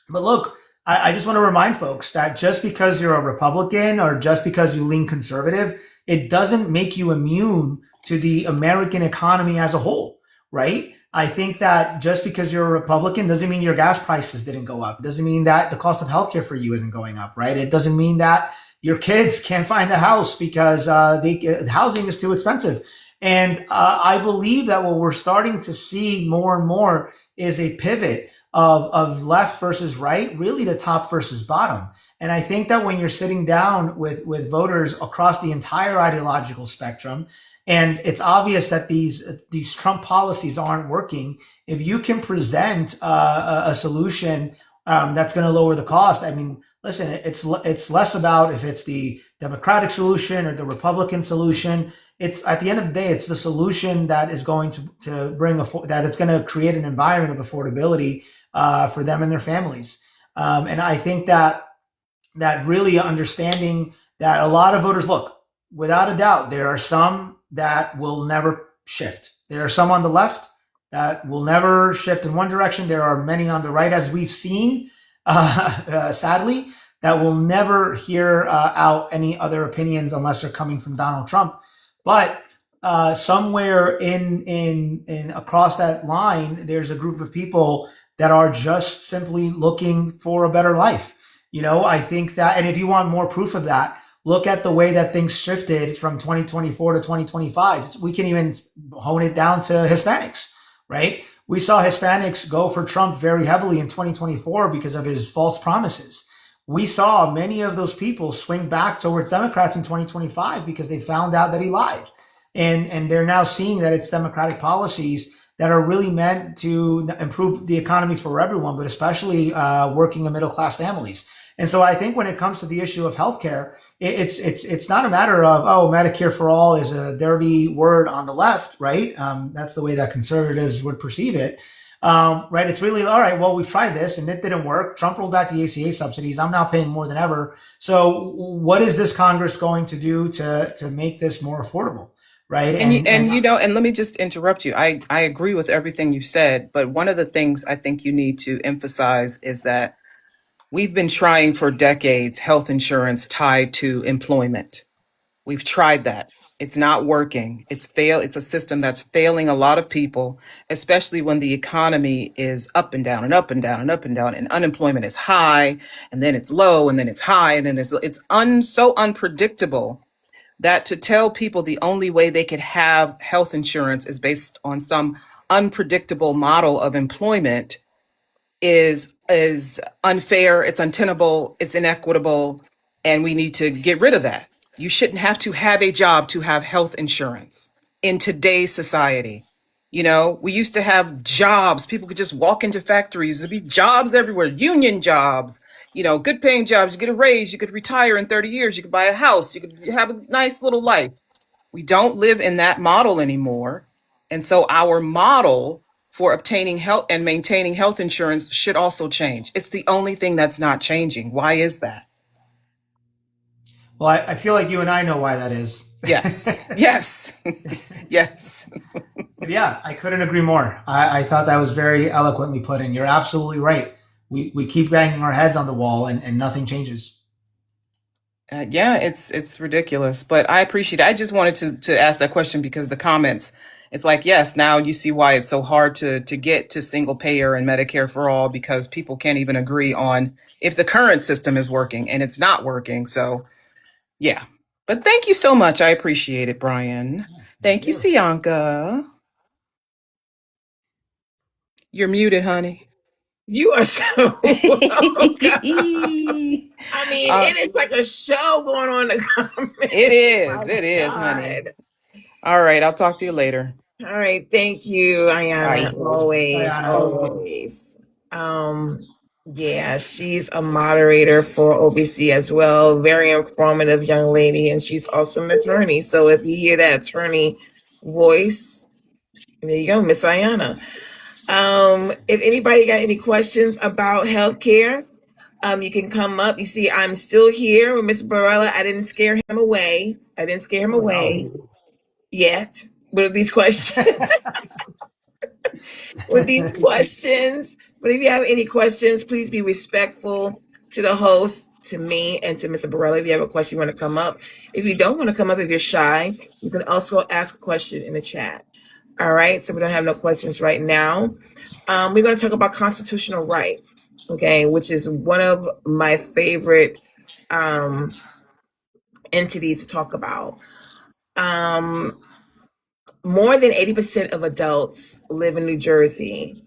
look, I just want to remind folks that just because you're a Republican or just because you lean conservative, it doesn't make you immune to the American economy as a whole, right? I think that just because you're a Republican doesn't mean your gas prices didn't go up. It doesn't mean that the cost of healthcare for you isn't going up, right? It doesn't mean that your kids can't find a house because housing is too expensive. And I believe that what we're starting to see more and more is a pivot of left versus right, really the top versus bottom. And I think that when you're sitting down with voters across the entire ideological spectrum, and it's obvious that these Trump policies aren't working, if you can present a solution that's going to lower the cost, I mean, listen, it's less about if it's the Democratic solution or the Republican solution. It's at the end of the day, it's the solution that is going to bring that it's going to create an environment of affordability for them and their families. And I think that really understanding that a lot of voters, look, without a doubt, there are some that will never shift. There are some on the left that will never shift in one direction. There are many on the right, as we've seen, sadly, that will never hear out any other opinions unless they're coming from Donald Trump. But somewhere in across that line, there's a group of people that are just simply looking for a better life. I think that, and if you want more proof of that, look at the way that things shifted from 2024 to 2025. We can even hone it down to Hispanics, right? We saw Hispanics go for Trump very heavily in 2024 because of his false promises. We saw many of those people swing back towards Democrats in 2025 because they found out that he lied. And they're now seeing that it's Democratic policies that are really meant to improve the economy for everyone, but especially working and middle class families. And so I think when it comes to the issue of healthcare, it's not a matter of, Medicare for all is a dirty word on the left, right? That's the way that conservatives would perceive it. Right? It's really, all right, well, we've tried this and it didn't work. Trump rolled back the ACA subsidies. I'm now paying more than ever. So what is this Congress going to do to make this more affordable? Right. And let me just interrupt you. I agree with everything you said, but one of the things I think you need to emphasize is that we've been trying for decades health insurance tied to employment. We've tried that. It's not working. It's a system that's failing a lot of people, especially when the economy is up and down and up and down and up and down, and unemployment is high, and then it's low, and then it's high, and then it's so unpredictable that to tell people the only way they could have health insurance is based on some unpredictable model of employment is unfair, it's untenable, it's inequitable, and we need to get rid of that. You shouldn't have to have a job to have health insurance in today's society. We used to have jobs. People could just walk into factories. There'd be jobs everywhere, union jobs, good paying jobs. You get a raise, you could retire in 30 years, you could buy a house, you could have a nice little life. We don't live in that model anymore. And so our model for obtaining health and maintaining health insurance should also change. It's the only thing that's not changing. Why is that? Well, I feel like you and I know why that is. Yes. Yes. Yes. Yeah, I couldn't agree more. I thought that was very eloquently put, and you're absolutely right. We keep banging our heads on the wall and nothing changes. Yeah, it's ridiculous, but I appreciate it. I just wanted to ask that question because the comments, it's like, yes, now you see why it's so hard to get to single payer and Medicare for all, because people can't even agree on if the current system is working, and it's not working. So yeah, but thank you so much. I appreciate it, Brian. Thank you, Sianka. You're muted, honey. You are so welcome. I mean, it is like a show going on in the comments. It is, honey. All right, I'll talk to you later. All right, thank you, Ayana. Always. Yeah, she's a moderator for OVC as well. Very informative young lady, and she's also an attorney. So if you hear that attorney voice, there you go, Miss Ayana. If anybody got any questions about healthcare, you can come up. You see, I'm still here with Miss Varela. I didn't scare him away. Yet with these questions. But if you have any questions, please be respectful to the host, to me, and to Mr. Varela. If you have a question, you want to come up. If you don't want to come up, if you're shy, you can also ask a question in the chat. All right, so we don't have no questions right now. We're going to talk about constitutional rights, okay, which is one of my favorite entities to talk about. More than 80% of adults live in New Jersey.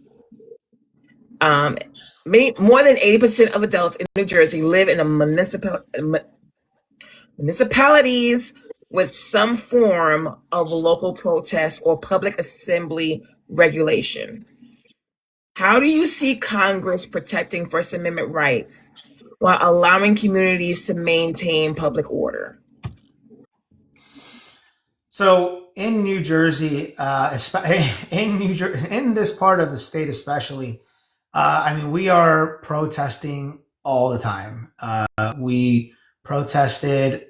More than 80% of adults in New Jersey live in municipalities with some form of local protest or public assembly regulation. How do you see Congress protecting First Amendment rights while allowing communities to maintain public order? So in New Jersey, in this part of the state especially, we are protesting all the time. We protested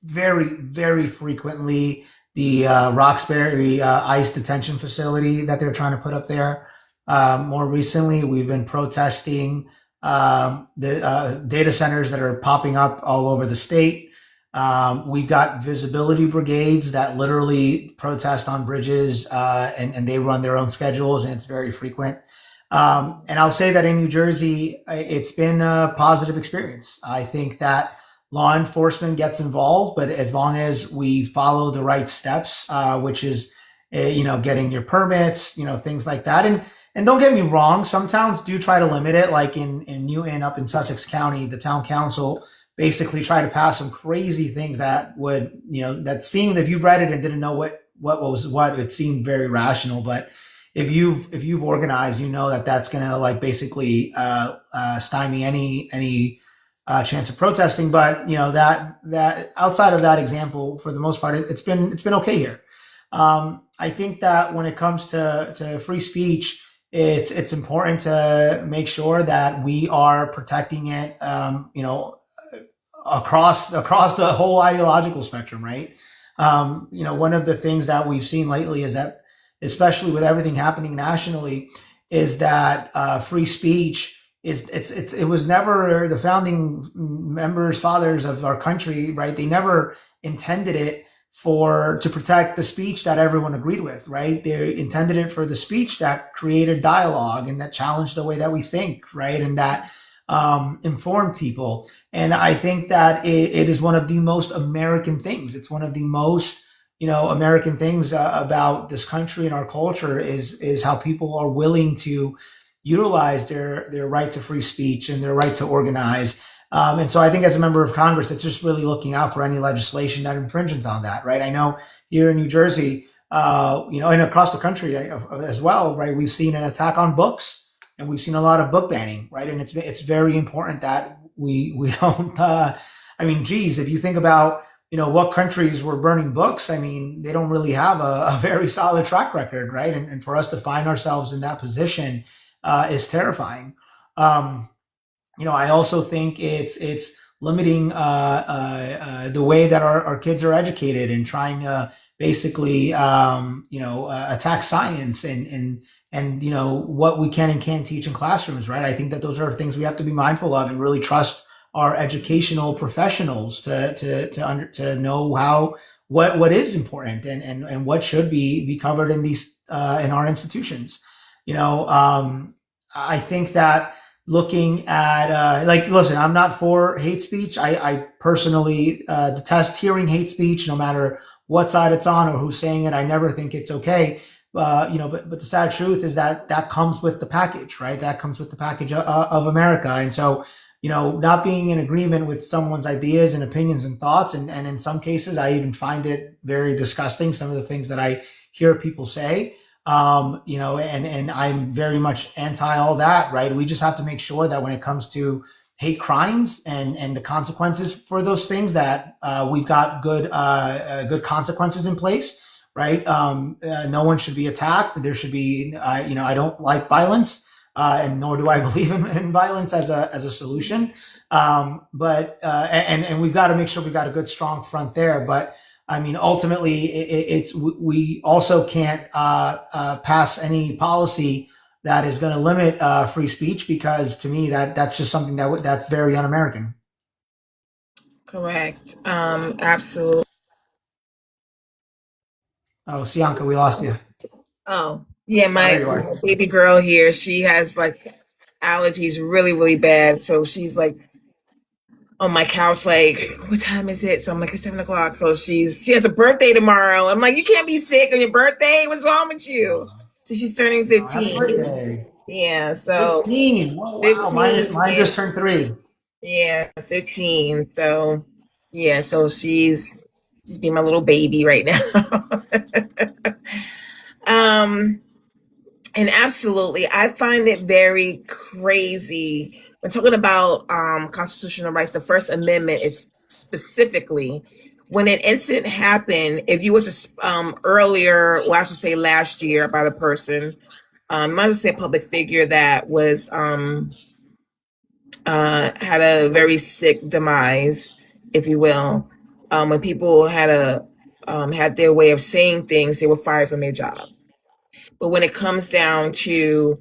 very, very frequently Roxbury ICE detention facility that they're trying to put up there. More recently, we've been protesting the data centers that are popping up all over the state. We've got visibility brigades that literally protest on bridges, and they run their own schedules, and it's very frequent. And I'll say that in New Jersey, it's been a positive experience. I think that law enforcement gets involved, but as long as we follow the right steps, which is, getting your permits, things like that. And don't get me wrong, some towns do try to limit it, like in Newton up in Sussex County, the town council basically tried to pass some crazy things that would, that seemed, if you read it and didn't know what was what, it seemed very rational. But if you've organized, that that's going to like basically stymie any chance of protesting. But that outside of that example, for the most part, it's been okay here. I think that when it comes to free speech, it's important to make sure that we are protecting it, across the whole ideological spectrum, right? One of the things that we've seen lately is that, especially with everything happening nationally, is that free speech it was never the founding fathers of our country, right? They never intended it to protect the speech that everyone agreed with, right? They intended it for the speech that created dialogue and that challenged the way that we think, right? And that informed people. And I think that it is one of the most American things. It's one of the most American things about this country and our culture is how people are willing to utilize their right to free speech and their right to organize. And so I think as a member of Congress, it's just really looking out for any legislation that infringes on that, right? I know here in New Jersey, and across the country as well, right? We've seen an attack on books, and we've seen a lot of book banning, right? And it's very important that we don't. If you think about what countries were burning books, they don't really have a very solid track record, right? And for us to find ourselves in that position is terrifying. I also think it's limiting the way that our kids are educated and trying to basically attack science and what we can and can't teach in classrooms, right? I think that those are things we have to be mindful of and really trust our educational professionals to know what is important and what should be covered in in our institutions. I think that looking at listen, I'm not for hate speech. I personally detest hearing hate speech, no matter what side it's on or who's saying it. I never think it's okay. But the sad truth is that comes with the package, right? That comes with the package of America. And so, not being in agreement with someone's ideas and opinions and thoughts, and in some cases, I even find it very disgusting, some of the things that I hear people say, and I'm very much anti all that, right? We just have to make sure that when it comes to hate crimes and the consequences for those things, that we've got good consequences in place, right? No one should be attacked. There should be, I don't like violence, and nor do I believe in violence as a solution. But we've got to make sure we've got a good, strong front there. But ultimately, we also can't pass any policy that is going to limit free speech, because to me that's just something that's very un-American. Correct. Absolutely. Oh, Sianka, we lost you. Oh, yeah, There you my are. baby girl here, she has like allergies really, really bad. So she's like on my couch, like, what time is it? So I'm like, it's 7 o'clock. So she has a birthday tomorrow. I'm like, you can't be sick on your birthday. What's wrong with you? So she's turning Happy 15. birthday. Yeah, so 15. Oh, wow. 15. Mine Yeah, just turned 3. yeah, 15. So yeah, so she's being my little baby right now. um And absolutely, I find it very crazy when talking about constitutional rights. The First Amendment is specifically when an incident happened. If you was earlier, well, I should say last year, about a person, I would say a public figure that was had a very sick demise, if you will. When people had had their way of saying things, they were fired from their job. But when it comes down to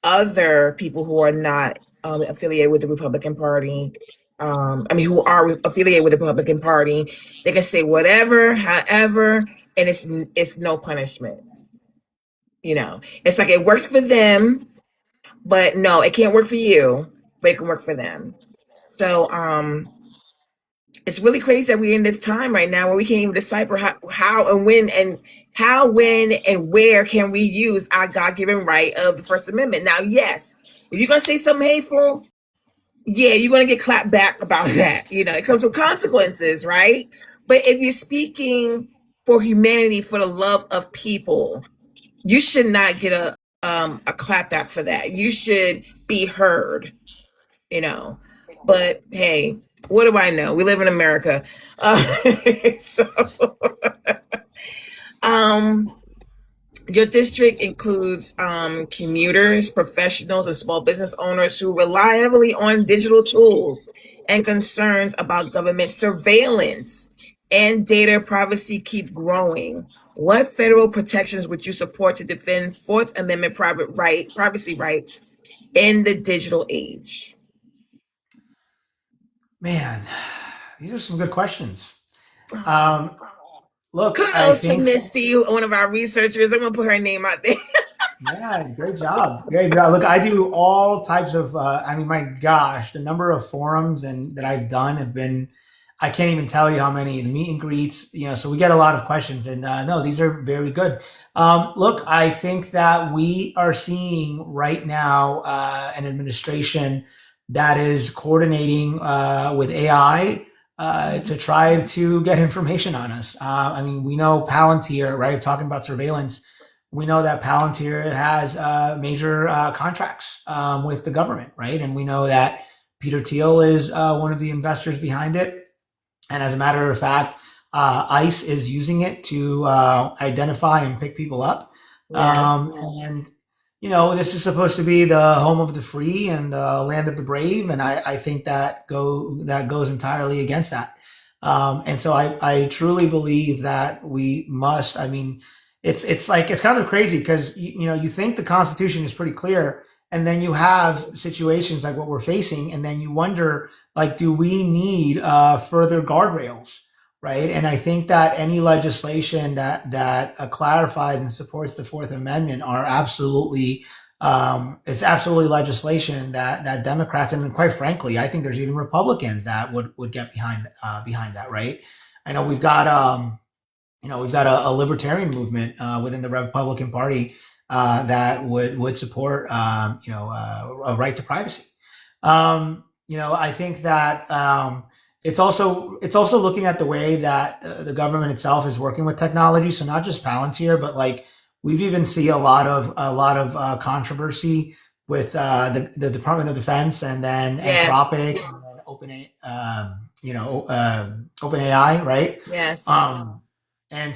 other people who are not affiliated with the Republican Party, who are affiliated with the Republican Party, they can say whatever, however, and it's no punishment. It's like it works for them, but no, it can't work for you, but it can work for them. So it's really crazy that we're in the time right now where we can't even decipher how and when and where can we use our God-given right of the First Amendment. Now, yes, if you're gonna say something hateful, yeah, you're gonna get clapped back about that. It comes with consequences, right? But if you're speaking for humanity, for the love of people, you should not get a clap back for that. You should be heard. But hey, what do I know? We live in America. So your district includes commuters, professionals, and small business owners who rely heavily on digital tools, and concerns about government surveillance and data privacy keep growing. What federal protections would you support to defend Fourth Amendment privacy rights in the digital age? Man, these are some good questions. Look, I Kudos to think, Misty, one of our researchers. I'm gonna put her name out there. yeah, great job. Great job. Look, I do all types of, my gosh, the number of forums and that I've done have been, I can't even tell you how many, the meet and greets, so we get a lot of questions, and no, these are very good. Look, I think that we are seeing right now an administration that is coordinating with AI to try to get information on us. We know Palantir, right? Talking about surveillance, we know that Palantir has major contracts with the government, right? And we know that Peter Thiel is one of the investors behind it. And as a matter of fact, ICE is using it to identify and pick people up. Yes. And this is supposed to be the home of the free and the land of the brave, and I think that goes entirely against that. And so I truly believe that we must. It's kind of crazy because you think the Constitution is pretty clear, and then you have situations like what we're facing, and then you wonder, like, do we need further guardrails, right? And I think that any legislation that clarifies and supports the Fourth Amendment are absolutely it's absolutely legislation that Democrats, and quite frankly, I think there's even Republicans that would get behind that, right? I know we've got a libertarian movement within the Republican Party that would support a right to privacy. I think that it's also looking at the way that the government itself is working with technology. So not just Palantir, but like we've even seen a lot of controversy with the Department of Defense, and then Yes. Anthropic, and OpenAI, right? Yes. And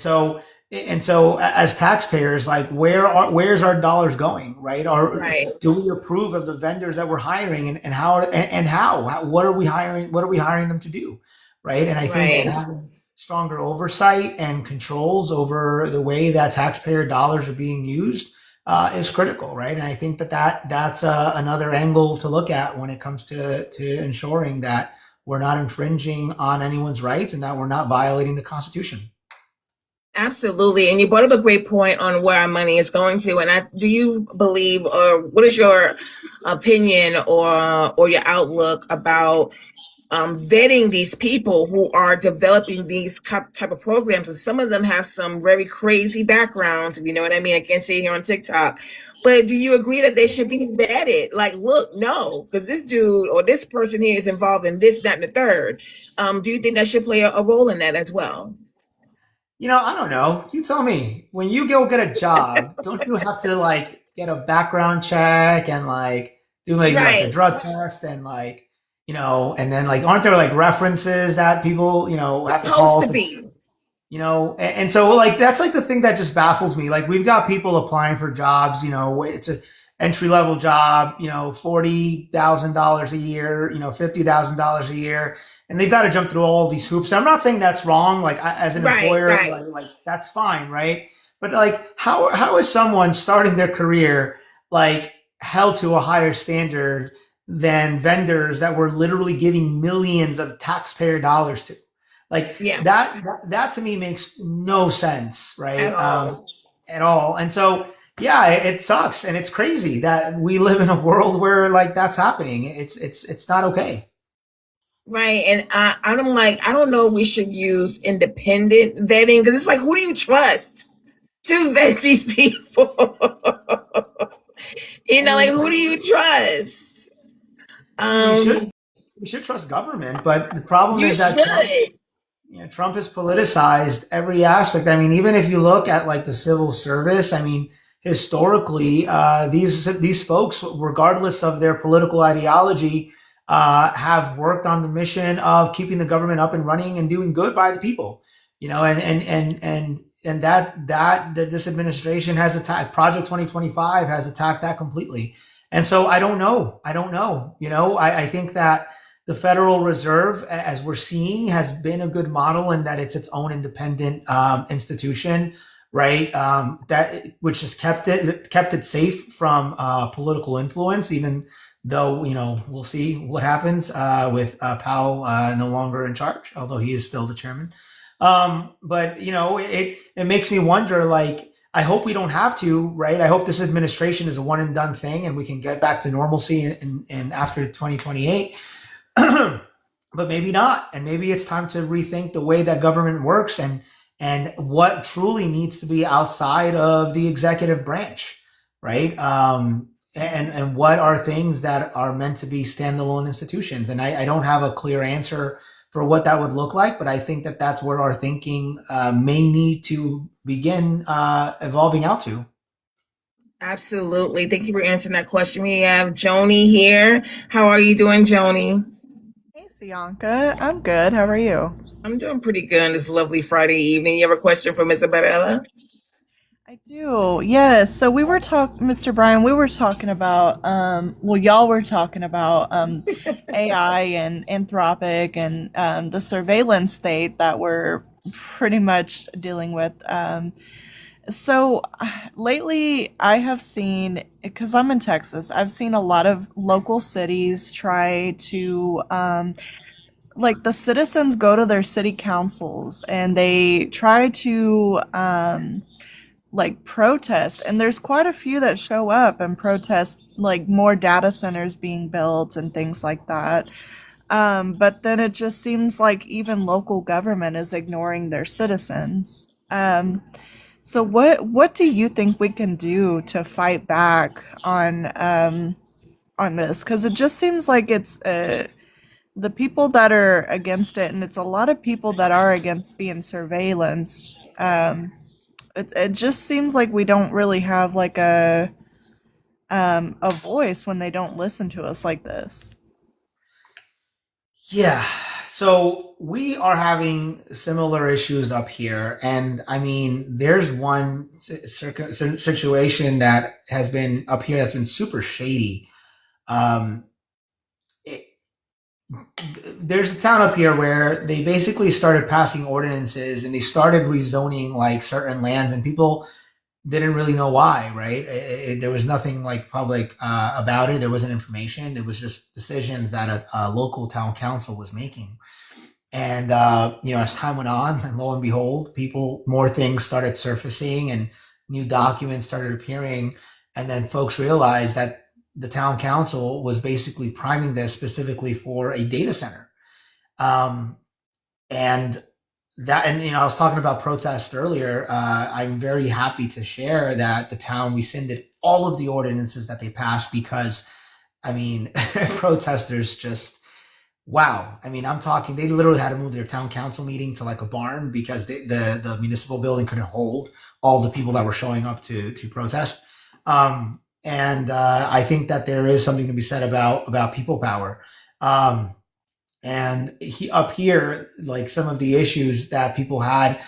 so as taxpayers, like where's our dollars going, right? Right. Do we approve of the vendors that we're hiring, and what are we hiring them to do, right? And I think Right. having stronger oversight and controls over the way that taxpayer dollars are being used is critical, right? And I think that's another angle to look at when it comes to ensuring that we're not infringing on anyone's rights and that we're not violating the Constitution. Absolutely. And you brought up a great point on where our money is going to. And do you believe, or what is your opinion or your outlook about vetting these people who are developing these type of programs? And some of them have some very crazy backgrounds, if you know what I mean. I can't say it here on TikTok. But do you agree that they should be vetted? Like, look, no, because this dude or this person here is involved in this, that, and the third. Do you think that should play a role in that as well? I don't know. You tell me. When you go get a job, don't you have to like get a background check and like do like the Right. drug test, and like and then like aren't there like references that people have to Supposed call to be. and so like that's like the thing that just baffles me. Like we've got people applying for jobs. It's a entry level job. $40,000 a year. $50,000 a year. and they've got to jump through all these hoops. I'm not saying that's wrong. Like as an Right, employer, right. like that's fine, right? But like, how is someone starting their career like held to a higher standard than vendors that were literally giving millions of taxpayer dollars to? Like Yeah, that to me makes no sense, at right? all. At all. And so, yeah, it sucks and it's crazy that we live in a world where like that's happening. It's not okay. Right. And I don't know if we should use independent vetting because it's like, who do you trust to vet these people? I Like mean, who do you trust? we Um, should we should trust government, but the problem you is that should. Trump has politicized every aspect. I mean, even if you look at like the civil service, I mean, historically, these folks, regardless of their political ideology, have worked on the mission of keeping the government up and running and doing good by the people. And that this administration has attacked. Project 2025 has attacked that completely. And so I don't know. I don't know. I think that the Federal Reserve, as we're seeing, has been a good model in that it's its own independent institution, right? That which has kept it safe from political influence, even though we'll see what happens with Powell no longer in charge, although he is still the chairman. But it makes me wonder, like. I hope we don't have to, right? I hope this administration is a one and done thing and we can get back to normalcy in after 2028. But maybe not, and maybe it's time to rethink the way that government works and what truly needs to be outside of the executive branch, right? And what are things that are meant to be standalone institutions. And I don't have a clear answer for what that would look like, but I think that that's where our thinking may need to begin evolving out to. Absolutely. Thank you for answering that question. We have Joni here. How are you doing, Joni? Hey, Sianka. I'm good. How are you? I'm doing pretty good on this lovely Friday evening. You have a question for Miss Varela? I do. Yes. So Mr. Brian, we were talking about, well, y'all were talking about AI and Anthropic and the surveillance state that we're pretty much dealing with. So lately, I have seen, because I'm in Texas, I've seen a lot of local cities try to, like, the citizens go to their city councils and they try to, like, protest. And there's quite a few that show up and protest, like, more data centers being built and things like that. But then it just seems like even local government is ignoring their citizens. So what do you think we can do to fight back on this? Because it just seems like it's the people that are against it, and it's a lot of people that are against being surveillanced. It just seems like we don't really have like a voice when they don't listen to us like this. Yeah. So we are having similar issues up here. And I mean, there's one situation that has been up here that's been super shady. Um, it, there's a town up here where they basically started passing ordinances and they started rezoning like certain lands, and people didn't really know why, right? There was nothing like public about it. There wasn't information. It was just decisions that a local town council was making. And as time went on, and lo and behold, more things started surfacing, and new documents started appearing, and then folks realized that the town council was basically priming this specifically for a data center. Um, and I was talking about protests earlier. I'm very happy to share that the town rescinded all of the ordinances that they passed because, I mean, protesters just, wow. I mean, I'm talking, they literally had to move their town council meeting to like a barn because the municipal building couldn't hold all the people that were showing up to protest. And I think that there is something to be said about people power. And up here, like some of the issues that people had,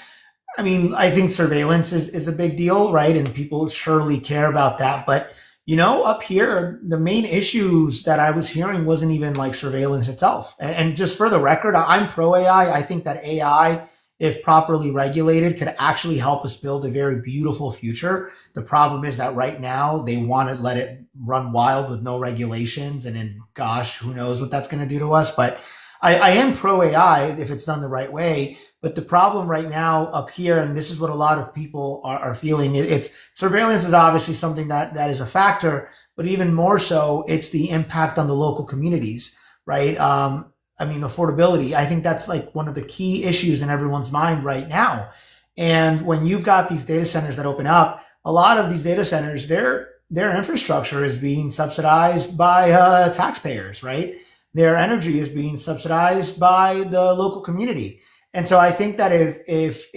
I mean, I think surveillance is a big deal, right? And people surely care about that. But, Up here, the main issues that I was hearing wasn't even like surveillance itself. And just for the record, I'm pro AI. I think that AI, if properly regulated, could actually help us build a very beautiful future. The problem is that right now they want to let it run wild with no regulations. And then, gosh, who knows what that's going to do to us. But I am pro AI if it's done the right way. But the problem right now up here, and this is what a lot of people are feeling, it's surveillance is obviously something that is a factor, but even more so, it's the impact on the local communities, right? Affordability. I think that's like one of the key issues in everyone's mind right now. And when you've got these data centers that open up, a lot of these data centers, their infrastructure is being subsidized by taxpayers, right? Their energy is being subsidized by the local community. And so I think that if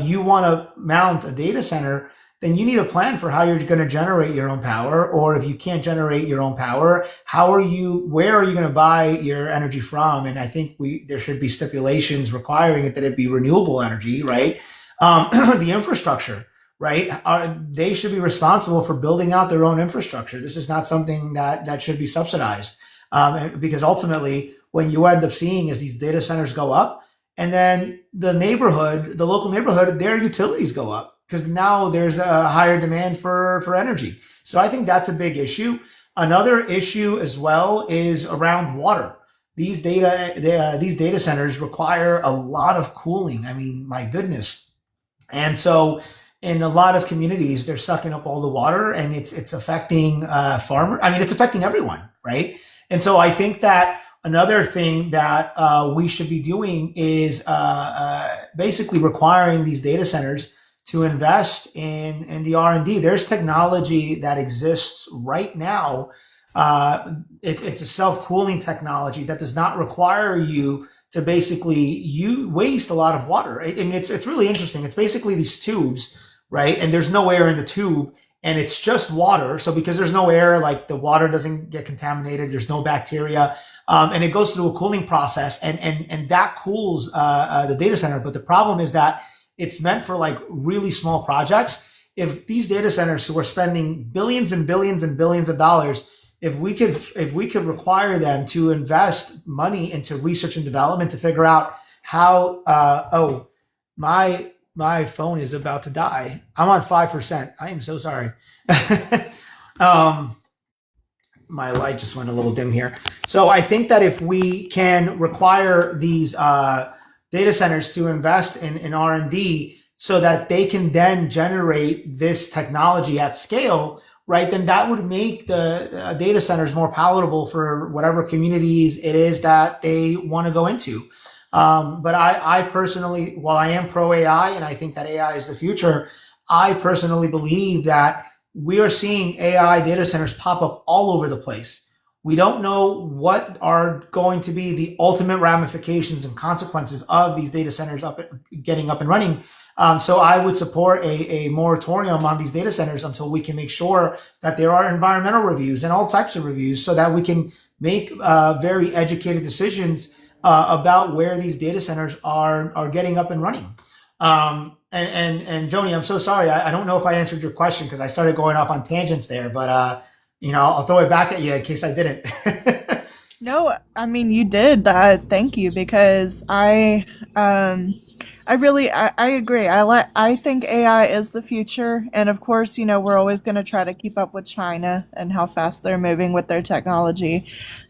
you want to mount a data center, then you need a plan for how you're going to generate your own power. Or if you can't generate your own power, where are you going to buy your energy from? And I think there should be stipulations requiring it that it be renewable energy, right? The infrastructure, right? They should be responsible for building out their own infrastructure. This is not something that should be subsidized, because ultimately, when you end up seeing is these data centers go up, and then the local neighborhood, their utilities go up because now there's a higher demand for energy. So I think that's a big issue. Another issue as well is around water. These data centers require a lot of cooling. I mean, my goodness. And so in a lot of communities, they're sucking up all the water, and it's affecting farmers. I mean, it's affecting everyone, right? And so I think that another thing that we should be doing is basically requiring these data centers to invest in the R&D. There's technology that exists right now. It's a self-cooling technology that does not require you to basically waste a lot of water. I mean, it's really interesting. It's basically these tubes, right? And there's no air in the tube, and it's just water. So because there's no air, like the water doesn't get contaminated, there's no bacteria. And it goes through a cooling process, and that cools the data center. But the problem is that it's meant for like really small projects. If these data centers who are spending billions and billions and billions of dollars, if we could require them to invest money into research and development to figure out how, my phone is about to die. I'm on 5%. I am so sorry. My light just went a little dim here. So I think that if we can require these data centers to invest in R&D so that they can then generate this technology at scale, right, then that would make the data centers more palatable for whatever communities it is that they want to go into. But I personally, while I am pro AI and I think that AI is the future, I personally believe that we are seeing AI data centers pop up all over the place. We don't know what are going to be the ultimate ramifications and consequences of these data centers getting up and running. So I would support a moratorium on these data centers until we can make sure that there are environmental reviews and all types of reviews so that we can make very educated decisions about where these data centers are getting up and running. And Joni, I'm so sorry. I don't know if I answered your question because I started going off on tangents there, but I'll throw it back at you in case I didn't. No, I mean, you did that. Thank you, because I agree. I think AI is the future. And of course, we're always going to try to keep up with China and how fast they're moving with their technology.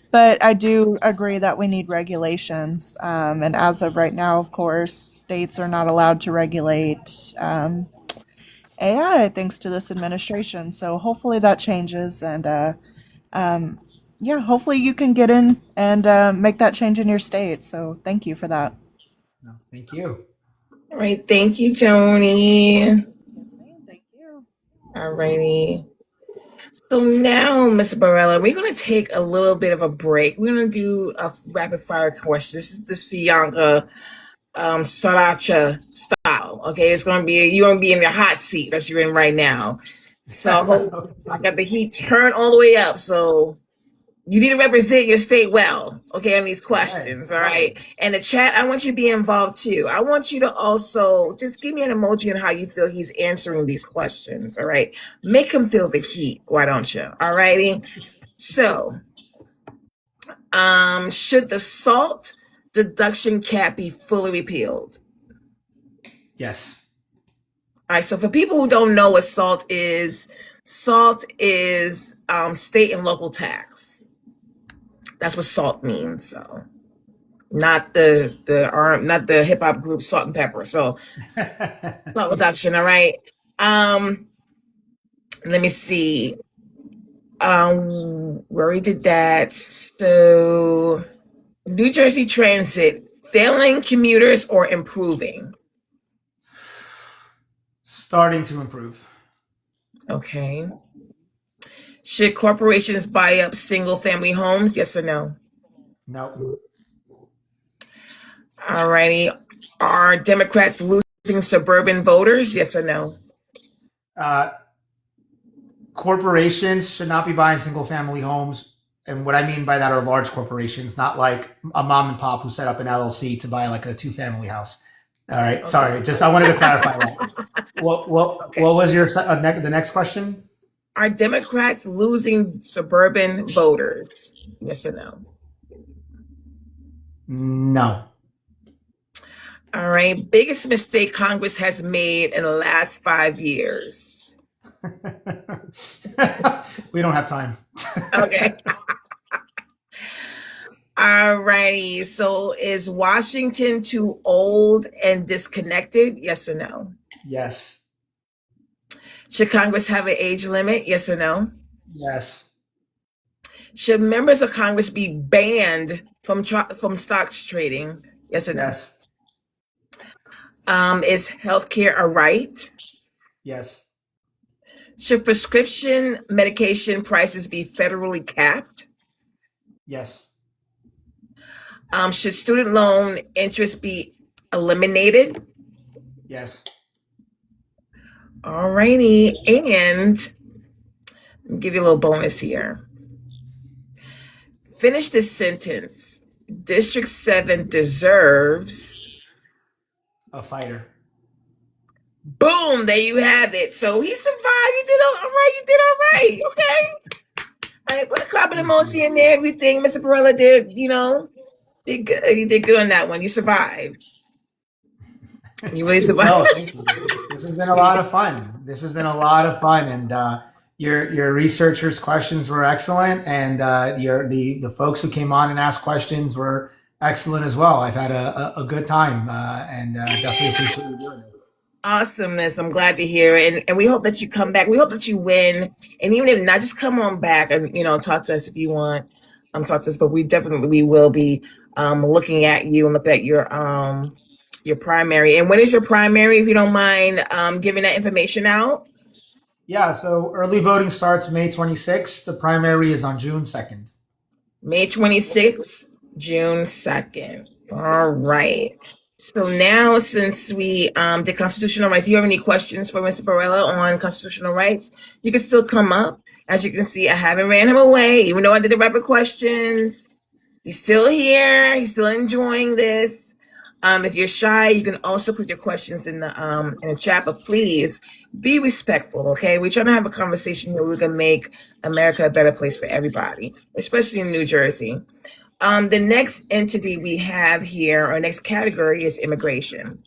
But I do agree that we need regulations. And as of right now, of course, states are not allowed to regulate AI thanks to this administration. So hopefully that changes. And hopefully you can get in and make that change in your state. So thank you for that. No, thank you. All right. Thank you, Joni. Yes, ma'am. Thank you. All righty. So now, Ms. Varela, we're going to take a little bit of a break. We're going to do a rapid fire question. This is the Siyanka Sriracha style. Okay, you're going to be in your hot seat that you're in right now. So I hope I got the heat turned all the way up. So You need to represent your state well, okay, on these Right. questions, all right? And the chat, I want you to be involved too. I want you to also just give me an emoji on how you feel he's answering these questions, all right? Make him feel the heat, why don't you? All righty? So, should the SALT deduction cap be fully repealed? Yes. All right, so for people who don't know what SALT is state and local tax. That's what SALT means. So, not the hip hop group Salt and Pepper. So, SALT reduction. All right. Let me see. We already did that. So, New Jersey Transit failing commuters or improving? Starting to improve. Okay. Should corporations buy up single family homes? Yes or no? No. Alrighty. Are Democrats losing suburban voters? Yes or no? Corporations should not be buying single family homes. And what I mean by that are large corporations, not like a mom and pop who set up an LLC to buy like a 2-family house. All right. Okay. Sorry. Just I wanted to clarify that. What was your the next question? Are Democrats losing suburban voters? Yes or no? No. All right. Biggest mistake Congress has made in the last 5 years? We don't have time. Okay. All righty. So is Washington too old and disconnected? Yes or no? Yes. Should Congress have an age limit? Yes or no? Yes. Should members of Congress be banned from stocks trading? Yes or no? Yes. Is healthcare a right? Yes. Should prescription medication prices be federally capped? Yes. Should student loan interest be eliminated? Yes. Alrighty, and I'll give you a little bonus here. Finish this sentence. District 7 deserves a fighter. Boom, there you have it. So he survived. You did all right. You did all right. Okay. All right, put a clapping emoji in there, everything. Mr. Varela did, did good. You did good on that one. You survived. You really survived. No, thank you. This has been a lot of fun. And your researchers' questions were excellent, and the folks who came on and asked questions were excellent as well. I've had a good time, and definitely appreciate you doing it. Awesomeness. I'm glad to hear it. And we hope that you come back. We hope that you win. And even if not, just come on back and, talk to us if you want. Talk to us, but we will be looking at you and look at your primary. And when is your primary, if you don't mind giving that information out? Yeah, so early voting starts May 26th. The primary is on June 2nd. May 26th, June 2nd. All right. So now, since we did constitutional rights, do you have any questions for Mr. Varela on constitutional rights? You can still come up. As you can see, I haven't ran him away, even though I did the rapid questions. He's still here. He's still enjoying this. If you're shy, you can also put your questions in the chat, but please be respectful, okay? We're trying to have a conversation where we can make America a better place for everybody, especially in New Jersey. The next entity we have here, or next category, is immigration.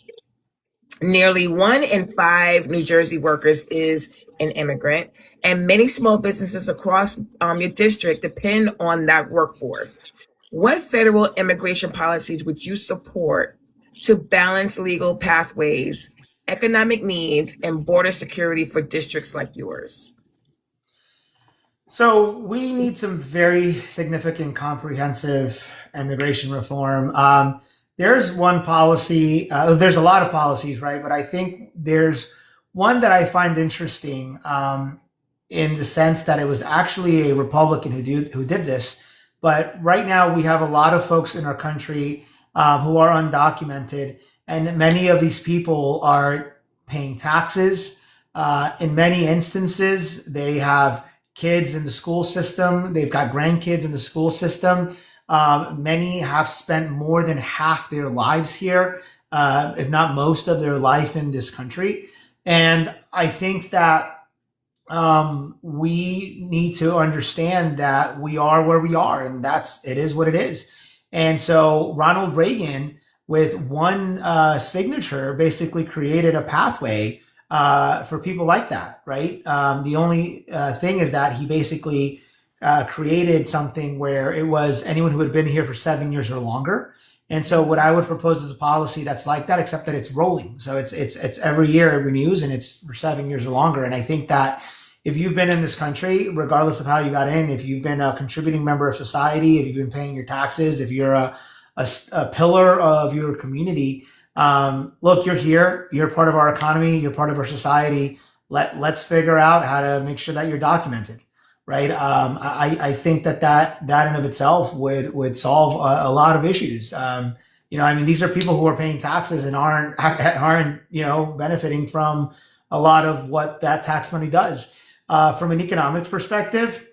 Nearly 1 in 5 New Jersey workers is an immigrant, and many small businesses across your district depend on that workforce. What federal immigration policies would you support to balance legal pathways, economic needs, and border security for districts like yours? So we need some very significant, comprehensive immigration reform. There's one policy, there's a lot of policies, right? But I think there's one that I find interesting in the sense that it was actually a Republican who did this. But right now we have a lot of folks in our country who are undocumented, and many of these people are paying taxes. In many instances, they have kids in the school system. They've got grandkids in the school system. Many have spent more than half their lives here, if not most of their life in this country. And I think that we need to understand that we are where we are, and it is what it is. And so Ronald Reagan, with one signature, basically created a pathway for people like that, right? The only thing is that he basically created something where it was anyone who had been here for 7 years or longer. And so what I would propose is a policy that's like that, except that it's rolling. So it's every year it renews, and it's for 7 years or longer. And I think that if you've been in this country, regardless of how you got in, if you've been a contributing member of society, if you've been paying your taxes, if you're a pillar of your community, look, you're here, you're part of our economy, you're part of our society. Let's figure out how to make sure that you're documented, right? I think that in of itself would solve a lot of issues. These are people who are paying taxes and aren't benefiting from a lot of what that tax money does. From an economics perspective,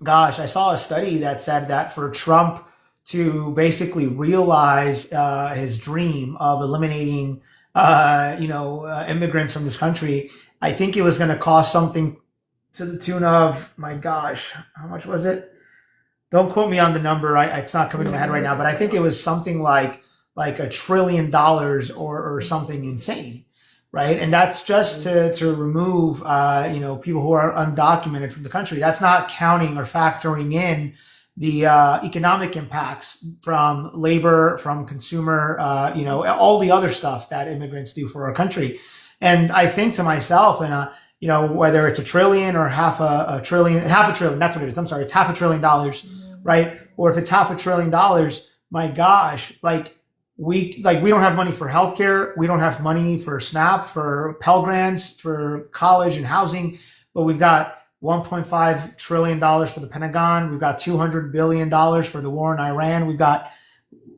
gosh, I saw a study that said that for Trump to basically realize his dream of eliminating, immigrants from this country, I think it was going to cost something to the tune of, my gosh, how much was it? Don't quote me on the number. It's not coming to my head right now, but I think it was something like $1 trillion or something insane. Right. And that's just to remove, people who are undocumented from the country. That's not counting or factoring in the economic impacts from labor, from consumer, all the other stuff that immigrants do for our country. And I think to myself, whether it's $1 trillion or half a trillion, that's what it is. I'm sorry. It's $500 billion, right? Or if it's $500 billion, my gosh, we don't have money for healthcare. We don't have money for SNAP, for Pell Grants, for college and housing, but we've got $1.5 trillion for the Pentagon. We've got $200 billion for the war in Iran. We've got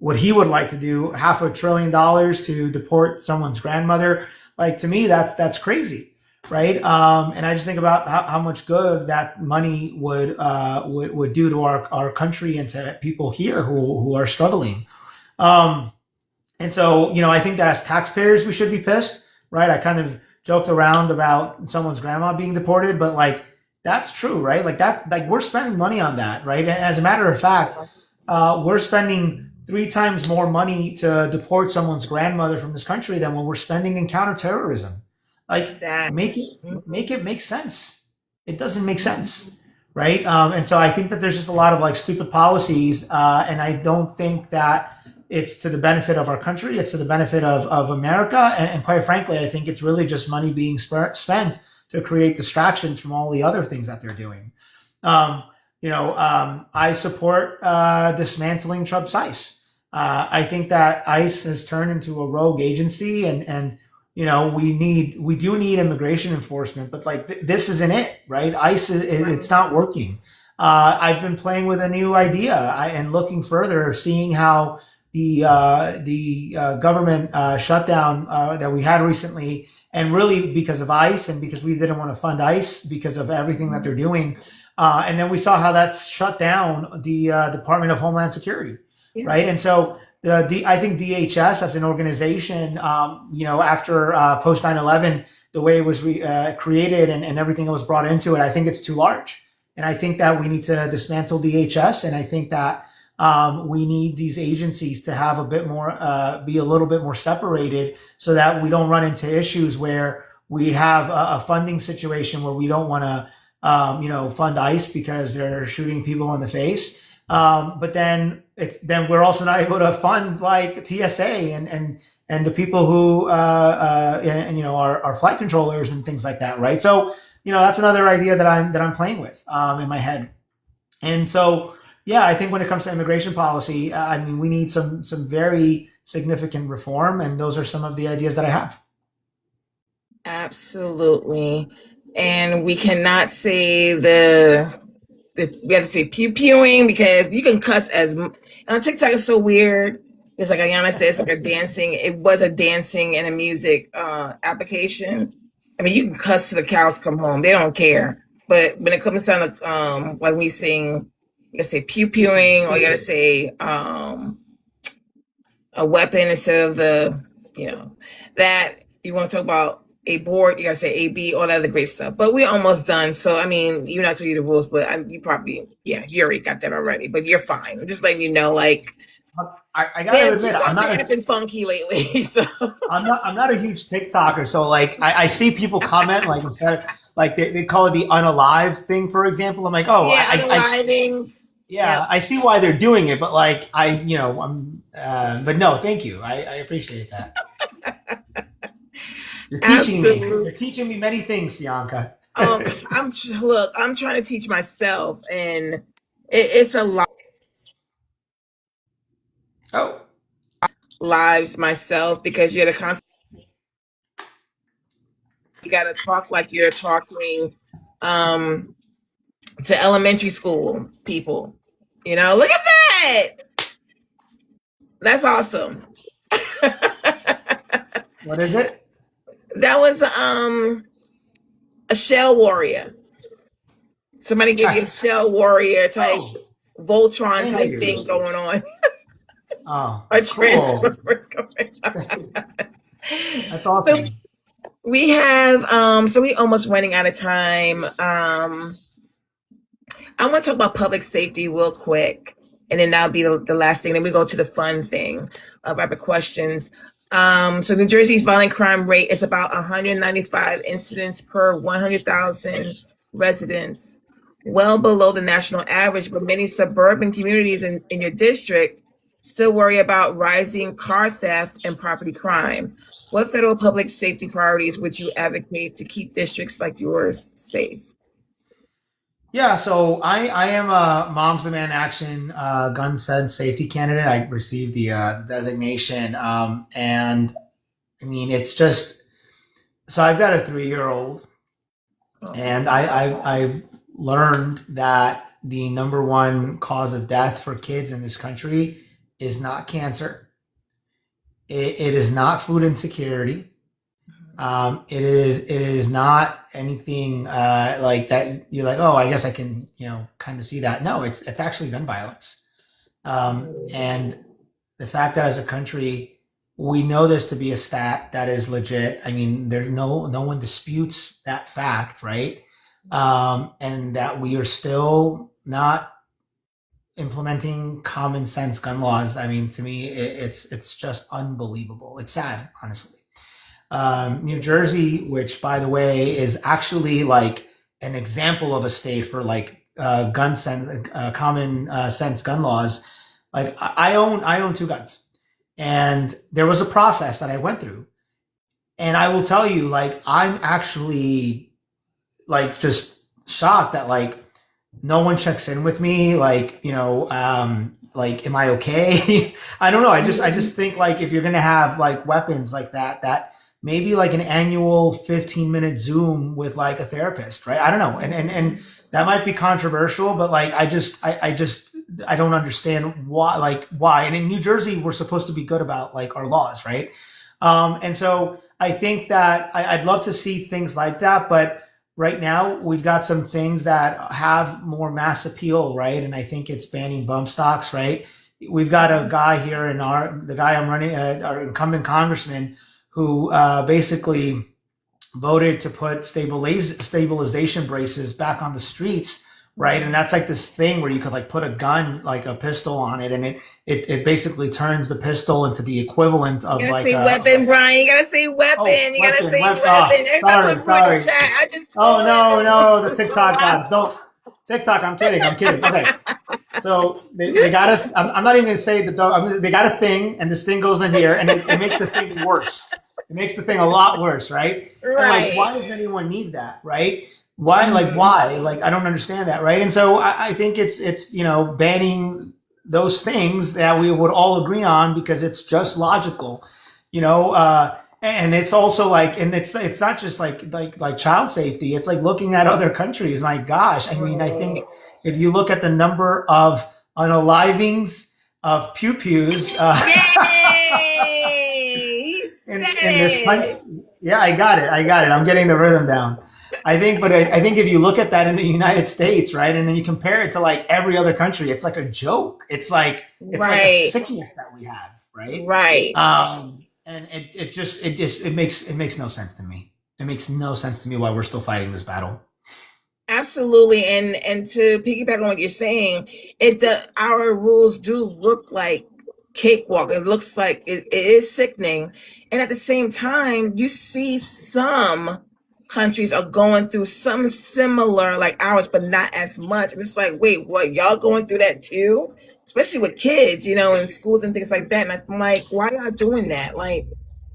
what he would like to do, $500 billion to deport someone's grandmother. To me, that's crazy, right? And I just think about how much good that money would do to our country and to people here who are struggling. And so, I think that as taxpayers, we should be pissed, right? I kind of joked around about someone's grandma being deported, but that's true, right? We're spending money on that, right? And as a matter of fact, we're spending 3 times more money to deport someone's grandmother from this country than what we're spending in counterterrorism. Make it make sense. It doesn't make sense, right? And so I think that there's just a lot of stupid policies, and I don't think that it's to the benefit of our country. It's to the benefit of America. And quite frankly, I think it's really just money being spent to create distractions from all the other things that they're doing. I support dismantling Trump's ICE. I think that ICE has turned into a rogue agency, and we do need immigration enforcement, but this isn't it, right? ICE, it's not working. I've been playing with a new idea and looking further, seeing how the government shutdown that we had recently, and really because of ICE and because we didn't want to fund ICE because of everything that they're doing. And then we saw how that's shut down the Department of Homeland Security, right? And so I think DHS as an organization, after post 9/11, the way it was created and everything that was brought into it, I think it's too large. And I think that we need to dismantle DHS. And I think that we need these agencies to have be a little bit more separated, so that we don't run into issues where we have a funding situation where we don't want to, fund ICE because they're shooting people in the face. But then we're also not able to fund TSA and the people who, are flight controllers and things like that. Right. So, that's another idea that I'm playing with, in my head. And so, yeah, I think when it comes to immigration policy, we need some very significant reform, and those are some of the ideas that I have. Absolutely. And we cannot say we have to say pew pewing, because you can cuss on TikTok. Is so weird. It's like Ayana said, it's like a dancing. It was a dancing and a music application. You can cuss till the cows come home. They don't care. But when it comes down to like when you sing, you gotta say pew pewing, or you gotta say a weapon instead of the, that you want to talk about a board, you gotta say AB, all that other great stuff. But we're almost done, so I mean, you're not telling you the rules, but you probably, you already got that already. But you're fine. I'm just letting you know, like, I gotta admit, I'm not acting funky lately. So I'm not a huge TikToker. So like, I see people comment like instead of, like they call it the unalive thing, for example. I'm like, oh, yeah, unaliving. Yeah, I see why they're doing it, but like but no, thank you. I appreciate that. You're teaching me. You're teaching me many things, Bianca. I'm trying to teach myself, and it's a lot. Oh, lives myself, because you're the constant. You got to talk like you're talking to elementary school people. Look at that. That's awesome. What is it? That was a shell warrior. Somebody gave you a shell warrior type, Voltron type thing going on. Oh, Our cool. Transformers going on. That's awesome. So we have so we almost running out of time. I want to talk about public safety real quick, and then that'll be the last thing. Then we go to the fun thing, rapid questions. So New Jersey's violent crime rate is about 195 incidents per 100,000 residents, well below the national average, but many suburban communities in your district still worry about rising car theft and property crime. What federal public safety priorities would you advocate to keep districts like yours safe? Yeah, so I am a Moms Demand Action gun sense safety candidate. I received the designation, and I mean it's just so I've got a 3-year-old, and I've learned that the number one cause of death for kids in this country is not cancer. It is not food insecurity. It is not anything like that. You're like, oh, I guess I can, kind of see that. No, it's actually gun violence. And the fact that as a country, we know this to be a stat that is legit. I mean, there's no one disputes that fact, right? And that we are still not implementing common sense gun laws. I mean, to me, it's just unbelievable. It's sad, honestly. New Jersey, which by the way is actually like an example of a state for like gun sense, common sense gun laws. Like I own 2 guns, and there was a process that I went through, and I will tell you, like I'm actually like just shocked that like no one checks in with me, like like am I okay? I don't know. I just think like if you're gonna have like weapons like that maybe like an annual 15-minute Zoom with like a therapist, right? I don't know. And that might be controversial, but like, I don't understand why. And in New Jersey, we're supposed to be good about like our laws, right? And so I think that I'd love to see things like that, but right now we've got some things that have more mass appeal, right? And I think it's banning bump stocks, right? We've got a guy here the guy I'm running, our incumbent congressman, who basically voted to put stabilization braces back on the streets, right? And that's like this thing where you could like put a gun, like a pistol on it, and it basically turns the pistol into the equivalent of like say weapon, Brian. You gotta say weapon. You gotta say weapon. Sorry. Chat. I just no, the TikTok gods don't. TikTok, I'm kidding. Okay. So they got a, I'm not even going to say the dog, they got a thing, and this thing goes in here, and it makes the thing worse. It makes the thing a lot worse, right? Right. And like, why does anyone need that, right? Why? Like, I don't understand that, right? And so I think it's banning those things that we would all agree on because it's just logical, and it's also like, and it's not just like child safety. It's like looking at other countries. My gosh, I mean, I think if you look at the number of unalivings of pew-pews in this country, yeah, I got it. I'm getting the rhythm down. I think if you look at that in the United States, right, and then you compare it to like every other country, it's like a joke. It's like a Right. sickness that we have, right? Right. And it makes no sense to me. It makes no sense to me why we're still fighting this battle. Absolutely, and to piggyback on what you're saying, our rules do look like cakewalk. It looks like it is sickening, and at the same time, you see some countries are going through some similar like ours, but not as much. And it's like, wait, what? Y'all going through that too? Especially with kids, in schools and things like that. And I'm like, why y'all doing that? Like,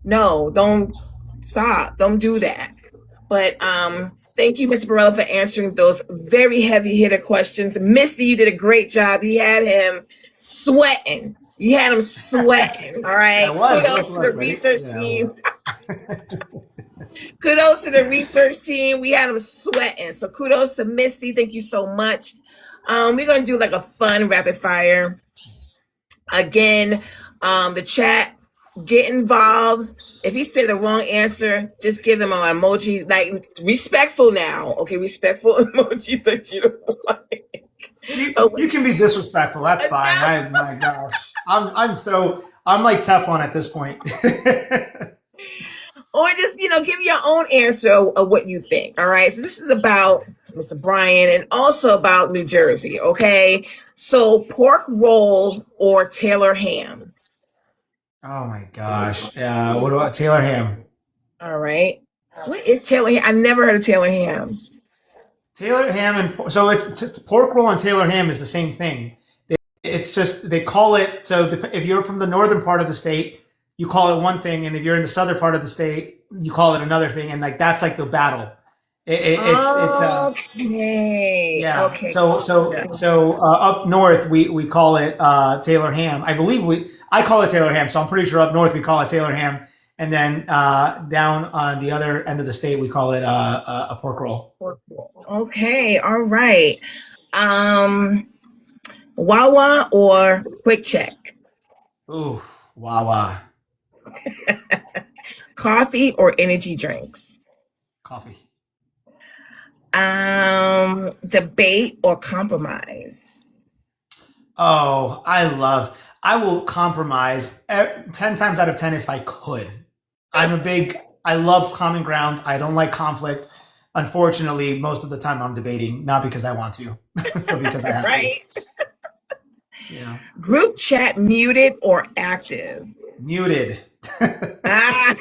no, don't stop, don't do that. But thank you, Mr. Varela, for answering those very heavy hitter questions. Misty, you did a great job. You had him sweating. You had him sweating. All right. Kudos to the research team. Kudos to the research team. We had him sweating. So kudos to Misty. Thank you so much. We're gonna do like a fun rapid fire. Again, the chat, get involved. If he said the wrong answer, just give him an emoji, like respectful now. Okay, respectful emojis that you don't like. You can be disrespectful. That's fine. My gosh, I'm like Teflon at this point. Or just give your own answer of what you think. All right. So this is about Mr. Brian and also about New Jersey. Okay. So pork roll or Taylor ham. Oh my gosh. What about Taylor ham? All right. What is Taylor ham? I never heard of Taylor ham. Taylor ham so it's pork roll and Taylor ham is the same thing. It's just they call it, so if you're from the northern part of the state, you call it one thing, and if you're in the southern part of the state, you call it another thing, and like that's like the battle. Okay. Yeah. Okay. So up north we call it Taylor ham. I believe I call it Taylor ham, so I'm pretty sure up north we call it Taylor ham, and then down on the other end of the state we call it a pork roll. Pork roll. Okay. All right. Wawa or Quick Check? Ooh, Wawa. Coffee or energy drinks? Coffee. Debate or compromise? Oh, I will compromise 10 times out of 10 if I could. I love common ground. I don't like conflict. Unfortunately, most of the time I'm debating, not because I want to, but because I have right? to. Yeah. Group chat muted or active? Muted. Too bad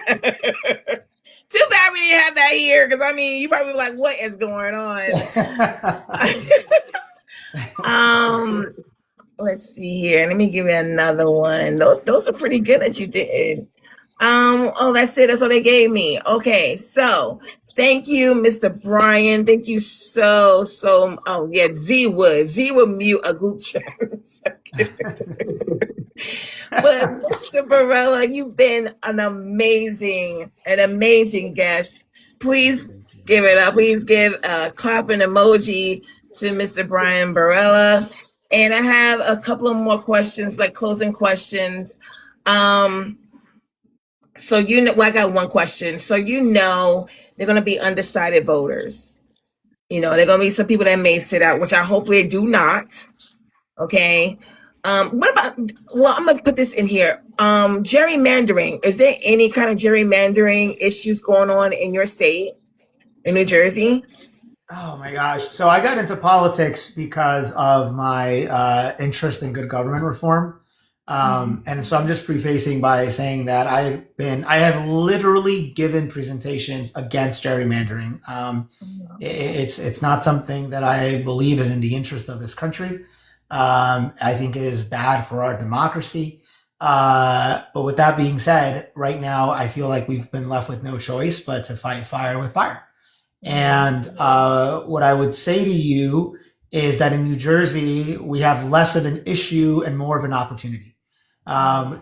we didn't have that here, because you probably like, what is going on? Let's see here. Let me give you another one. Those are pretty good that you did. Oh, that's it. That's what they gave me. Okay, so thank you, Mr. Brian. Thank you so. Oh yeah, Z would mute a group chat. But Mr. Varela, you've been an amazing guest. Please give it up. Please give a clapping emoji to Mr. Brian Varela. And I have a couple of more questions, like closing questions. So I got one question. So they're going to be undecided voters. They're going to be some people that may sit out, which I hope they do not. Okay. What about? Well, I'm going to put this in here. Gerrymandering. Is there any kind of gerrymandering issues going on in your state, in New Jersey? Oh my gosh. So I got into politics because of my interest in good government reform. And so I'm just prefacing by saying that I have literally given presentations against gerrymandering. It's not something that I believe is in the interest of this country. I think it is bad for our democracy. But with that being said, right now I feel like we've been left with no choice but to fight fire with fire. And what I would say to you is that in New Jersey, we have less of an issue and more of an opportunity.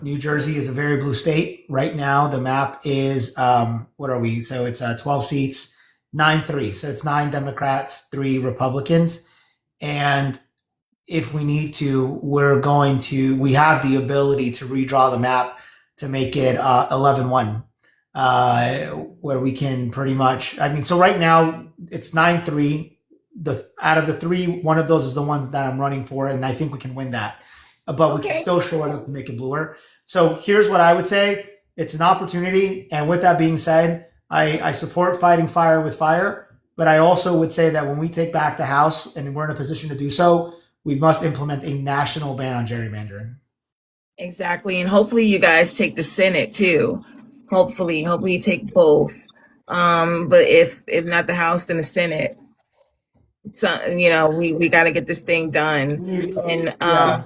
New Jersey is a very blue state. Right now, the map is, what are we? So it's 12 seats, 9-3. So it's 9 Democrats, 3 Republicans. And if we need to, we have the ability to redraw the map to make it 11-1. where we can pretty much, I mean, so right now it's 9-3. Out of the three, one of those is the ones that I'm running for, and I think we can win that. But we can Okay. still shore it up to make it bluer. So here's what I would say. It's an opportunity. And with that being said, I support fighting fire with fire. But I also would say that when we take back the House and we're in a position to do so, we must implement a national ban on gerrymandering. Exactly. And hopefully you guys take the Senate too. Hopefully you take both. But if not the House, then the Senate. So, we got to get this thing done. And Yeah.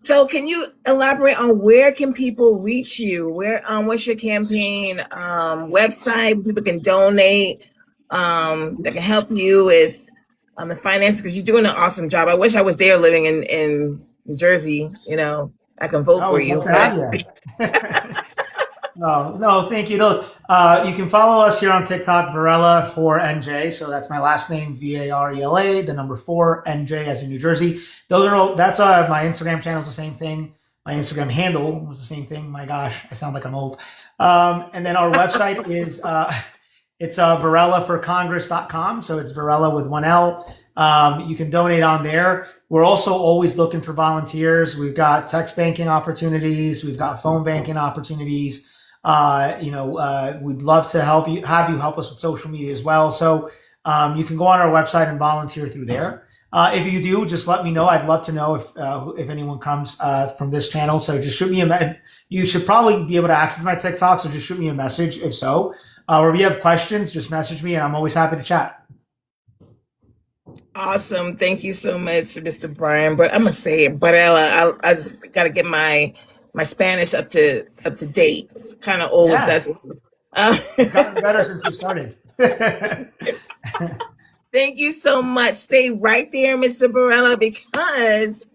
so can you elaborate on where can people reach you? What's your campaign website? People can donate, that can help you with the finances, because you're doing an awesome job. I wish I was there living in New Jersey. I can vote Oh, for we'd you. love to have you. No, thank you. You can follow us here on TikTok, Varela for NJ. So that's my last name, Varela, the number 4, NJ as in New Jersey. Those are all. That's my Instagram channel is the same thing. My Instagram handle was the same thing. My gosh, I sound like I'm old. And then our website is it's varelaforcongress.com. So it's Varela with 1 L. You can donate on there. We're also always looking for volunteers. We've got text banking opportunities. We've got phone banking opportunities. We'd love to have you help us with social media as well. So you can go on our website and volunteer through there. If you do, just let me know. I'd love to know if anyone comes from this channel. So just shoot me you should probably be able to access my TikTok. So just shoot me a message if so. Or if you have questions, just message me and I'm always happy to chat. Awesome. Thank you so much, Mr. Brian. But I'm gonna say it, Varela. I just gotta get my Spanish up to date. It's kind of old. Yeah. That's It's gotten better since we started. Thank you so much. Stay right there, Mr. Varela, because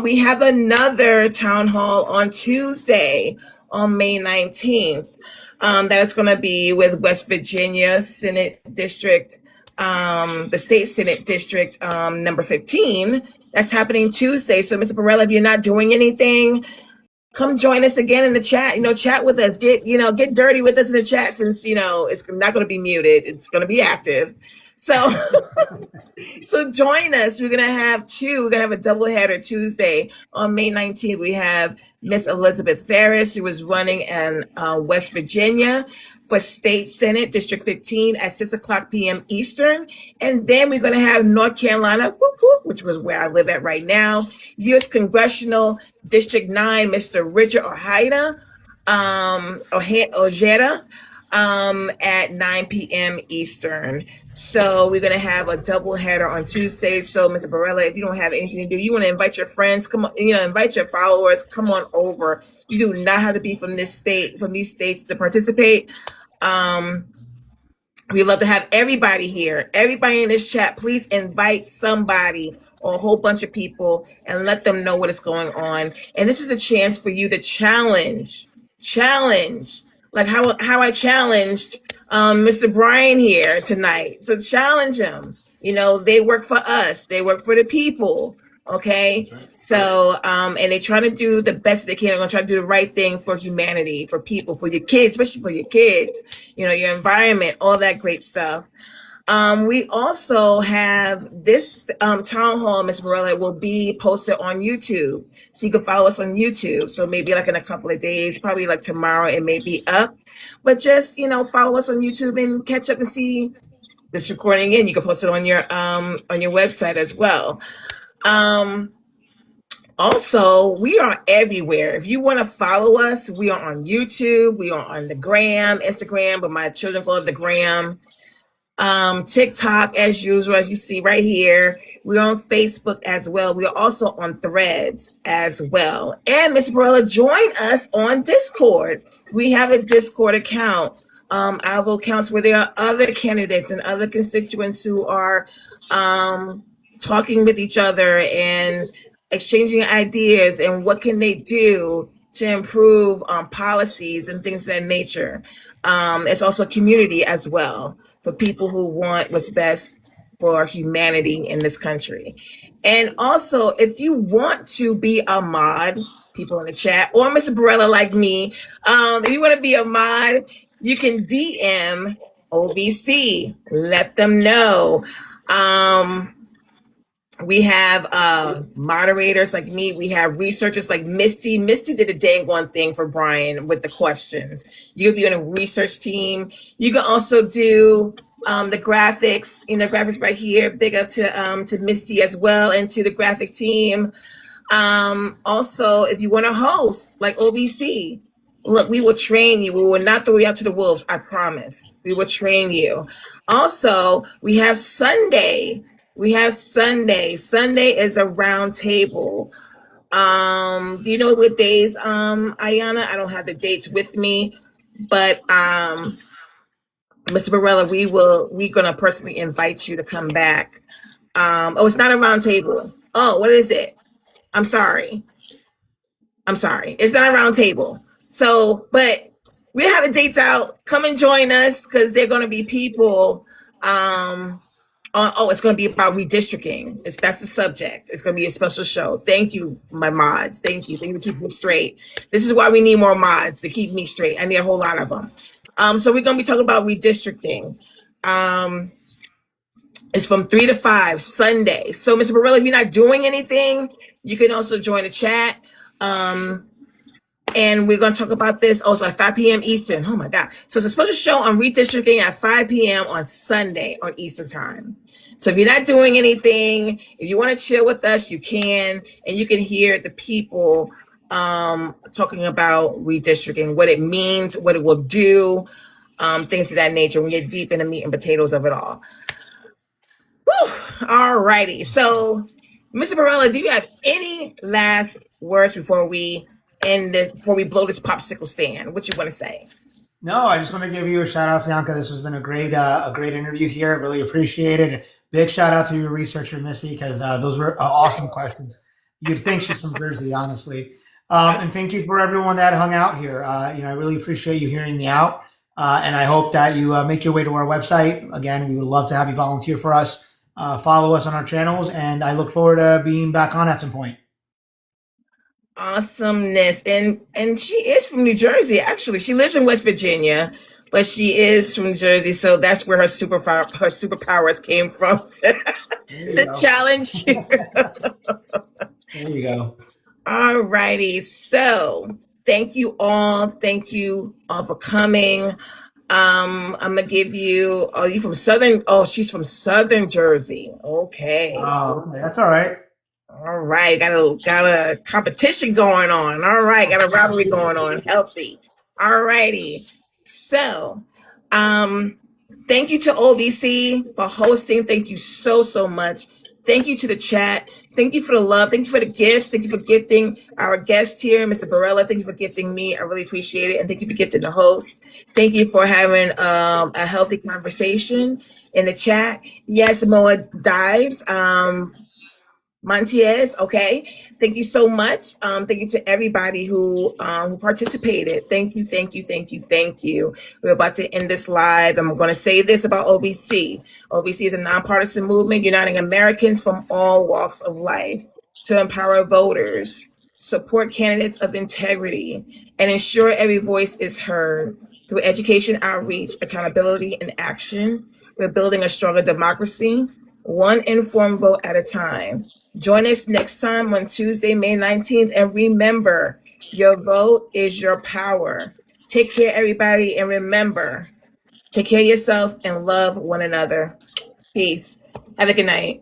we have another town hall on Tuesday, on May 19th. That is going to be with West Virginia Senate District, the State Senate District number 15. That's happening Tuesday. So, Mr. Varela, if you're not doing anything, come join us again in the chat. Chat with us. Get dirty with us in the chat, since it's not going to be muted. It's going to be active. So, so join us. We're gonna have a doubleheader Tuesday on May 19th. We have Miss Elizabeth Ferris, who is running in West Virginia for State Senate District 15 at 6:00 p.m. Eastern, and then we're gonna have North Carolina, which was where I live at right now, U.S. Congressional District 9, Mr. Richard Ojeda, at 9 p.m. Eastern. So we're going to have a double header on Tuesday. So, Mr. Varela, if you don't have anything to do, you want to invite your friends, come on, invite your followers, come on over. You do not have to be from these states to participate. We love to have everybody here. Everybody in this chat, please invite somebody or a whole bunch of people and let them know what is going on. And this is a chance for you to challenge, like how I challenged Mr. Brian here tonight. So challenge him. They work for us. They work for the people. Okay. Right. So, and they try to do the best they can. They're going to try to do the right thing for humanity, for people, for your kids, especially for your kids, your environment, all that great stuff. We also have this town hall, Ms. Varela, will be posted on YouTube. So you can follow us on YouTube. So maybe like in a couple of days, probably like tomorrow, it may be up. But just, follow us on YouTube and catch up and see this recording in. You can post it on your website as well. Also, we are everywhere. If you want to follow us, we are on YouTube. We are on the gram, Instagram, but my children call it the gram. TikTok, as usual, as you see right here. We're on Facebook as well. We are also on Threads as well. And Ms. Varela, join us on Discord. We have a Discord account. I have accounts where there are other candidates and other constituents who are talking with each other and exchanging ideas and what can they do to improve policies and things of that nature. It's also a community as well for people who want what's best for humanity in this country. And also, if you want to be a mod, people in the chat, or Mr. Varela like me, if you want to be a mod, you can DM OVC. Let them know. We have moderators like me. We have researchers like Misty. Misty did a dang one thing for Brian with the questions. You could be on a research team. You can also do the graphics. Graphics right here. Big up to Misty as well, and to the graphic team. Also, if you want to host like OVC, look, we will train you. We will not throw you out to the wolves. I promise. We will train you. Also, we have Sunday. Sunday is a round table. Do you know what days, Ayana? I don't have the dates with me, but Mr. Varela, we're gonna personally invite you to come back. It's not a round table. Oh, what is it? I'm sorry. It's not a round table. So, but we have the dates out. Come and join us because they're going to be people. It's going to be about redistricting. That's the subject. It's going to be a special show. Thank you, my mods. Thank you for keeping me straight. This is why we need more mods to keep me straight. I need a whole lot of them. So we're going to be talking about redistricting. It's from 3 to 5 Sunday. So, Mr. Varela, if you're not doing anything, you can also join the chat. And we're going to talk about this also at 5 p.m. Eastern. Oh, my God. So it's a special show on redistricting at 5 p.m. on Sunday on Eastern time. So if you're not doing anything, if you want to chill with us, you can. And you can hear the people talking about redistricting, what it means, what it will do, things of that nature. We get deep in the meat and potatoes of it all. Whew. All righty. So, Mr. Varela, do you have any last words before we blow this popsicle stand? What you want to say? No, I just want to give you a shout out, Sianka. This has been a great interview here. I really appreciate it. Big shout out to your researcher, Missy, because those were awesome questions. You'd think she's from Jersey, honestly. And thank you for everyone that hung out here. I really appreciate you hearing me out. And I hope that you make your way to our website. Again, we would love to have you volunteer for us. Follow us on our channels, and I look forward to being back on at some point. Awesomeness. And she is from New Jersey, actually. She lives in West Virginia, but she is from Jersey, so that's where her superpowers came from to challenge you. There you go. All righty. So thank you all. Thank you all for coming. I'm gonna give you. Oh, you from Southern? Oh, she's from Southern Jersey. Okay. Oh, that's all right. All right. Got a competition going on. All right. Got a rivalry going on. Healthy. All righty. So, thank you to OVC for hosting. Thank you so much. Thank you to the chat. Thank you for the love. Thank you for the gifts. Thank you for gifting our guest here, Mr. Varela. Thank you for gifting me. I really appreciate it. And thank you for gifting the host. Thank you for having a healthy conversation in the chat. Yes, Moa Dives. Montiez, okay. Thank you so much. Thank you to everybody who participated. Thank you. We're about to end this live. I'm going to say this about OVC. OVC is a nonpartisan movement uniting Americans from all walks of life to empower voters, support candidates of integrity, and ensure every voice is heard. Through education, outreach, accountability, and action, we're building a stronger democracy, one informed vote at a time. Join us next time on Tuesday, May 19th. And remember, your vote is your power. Take care, everybody. And remember, take care of yourself and love one another. Peace. Have a good night.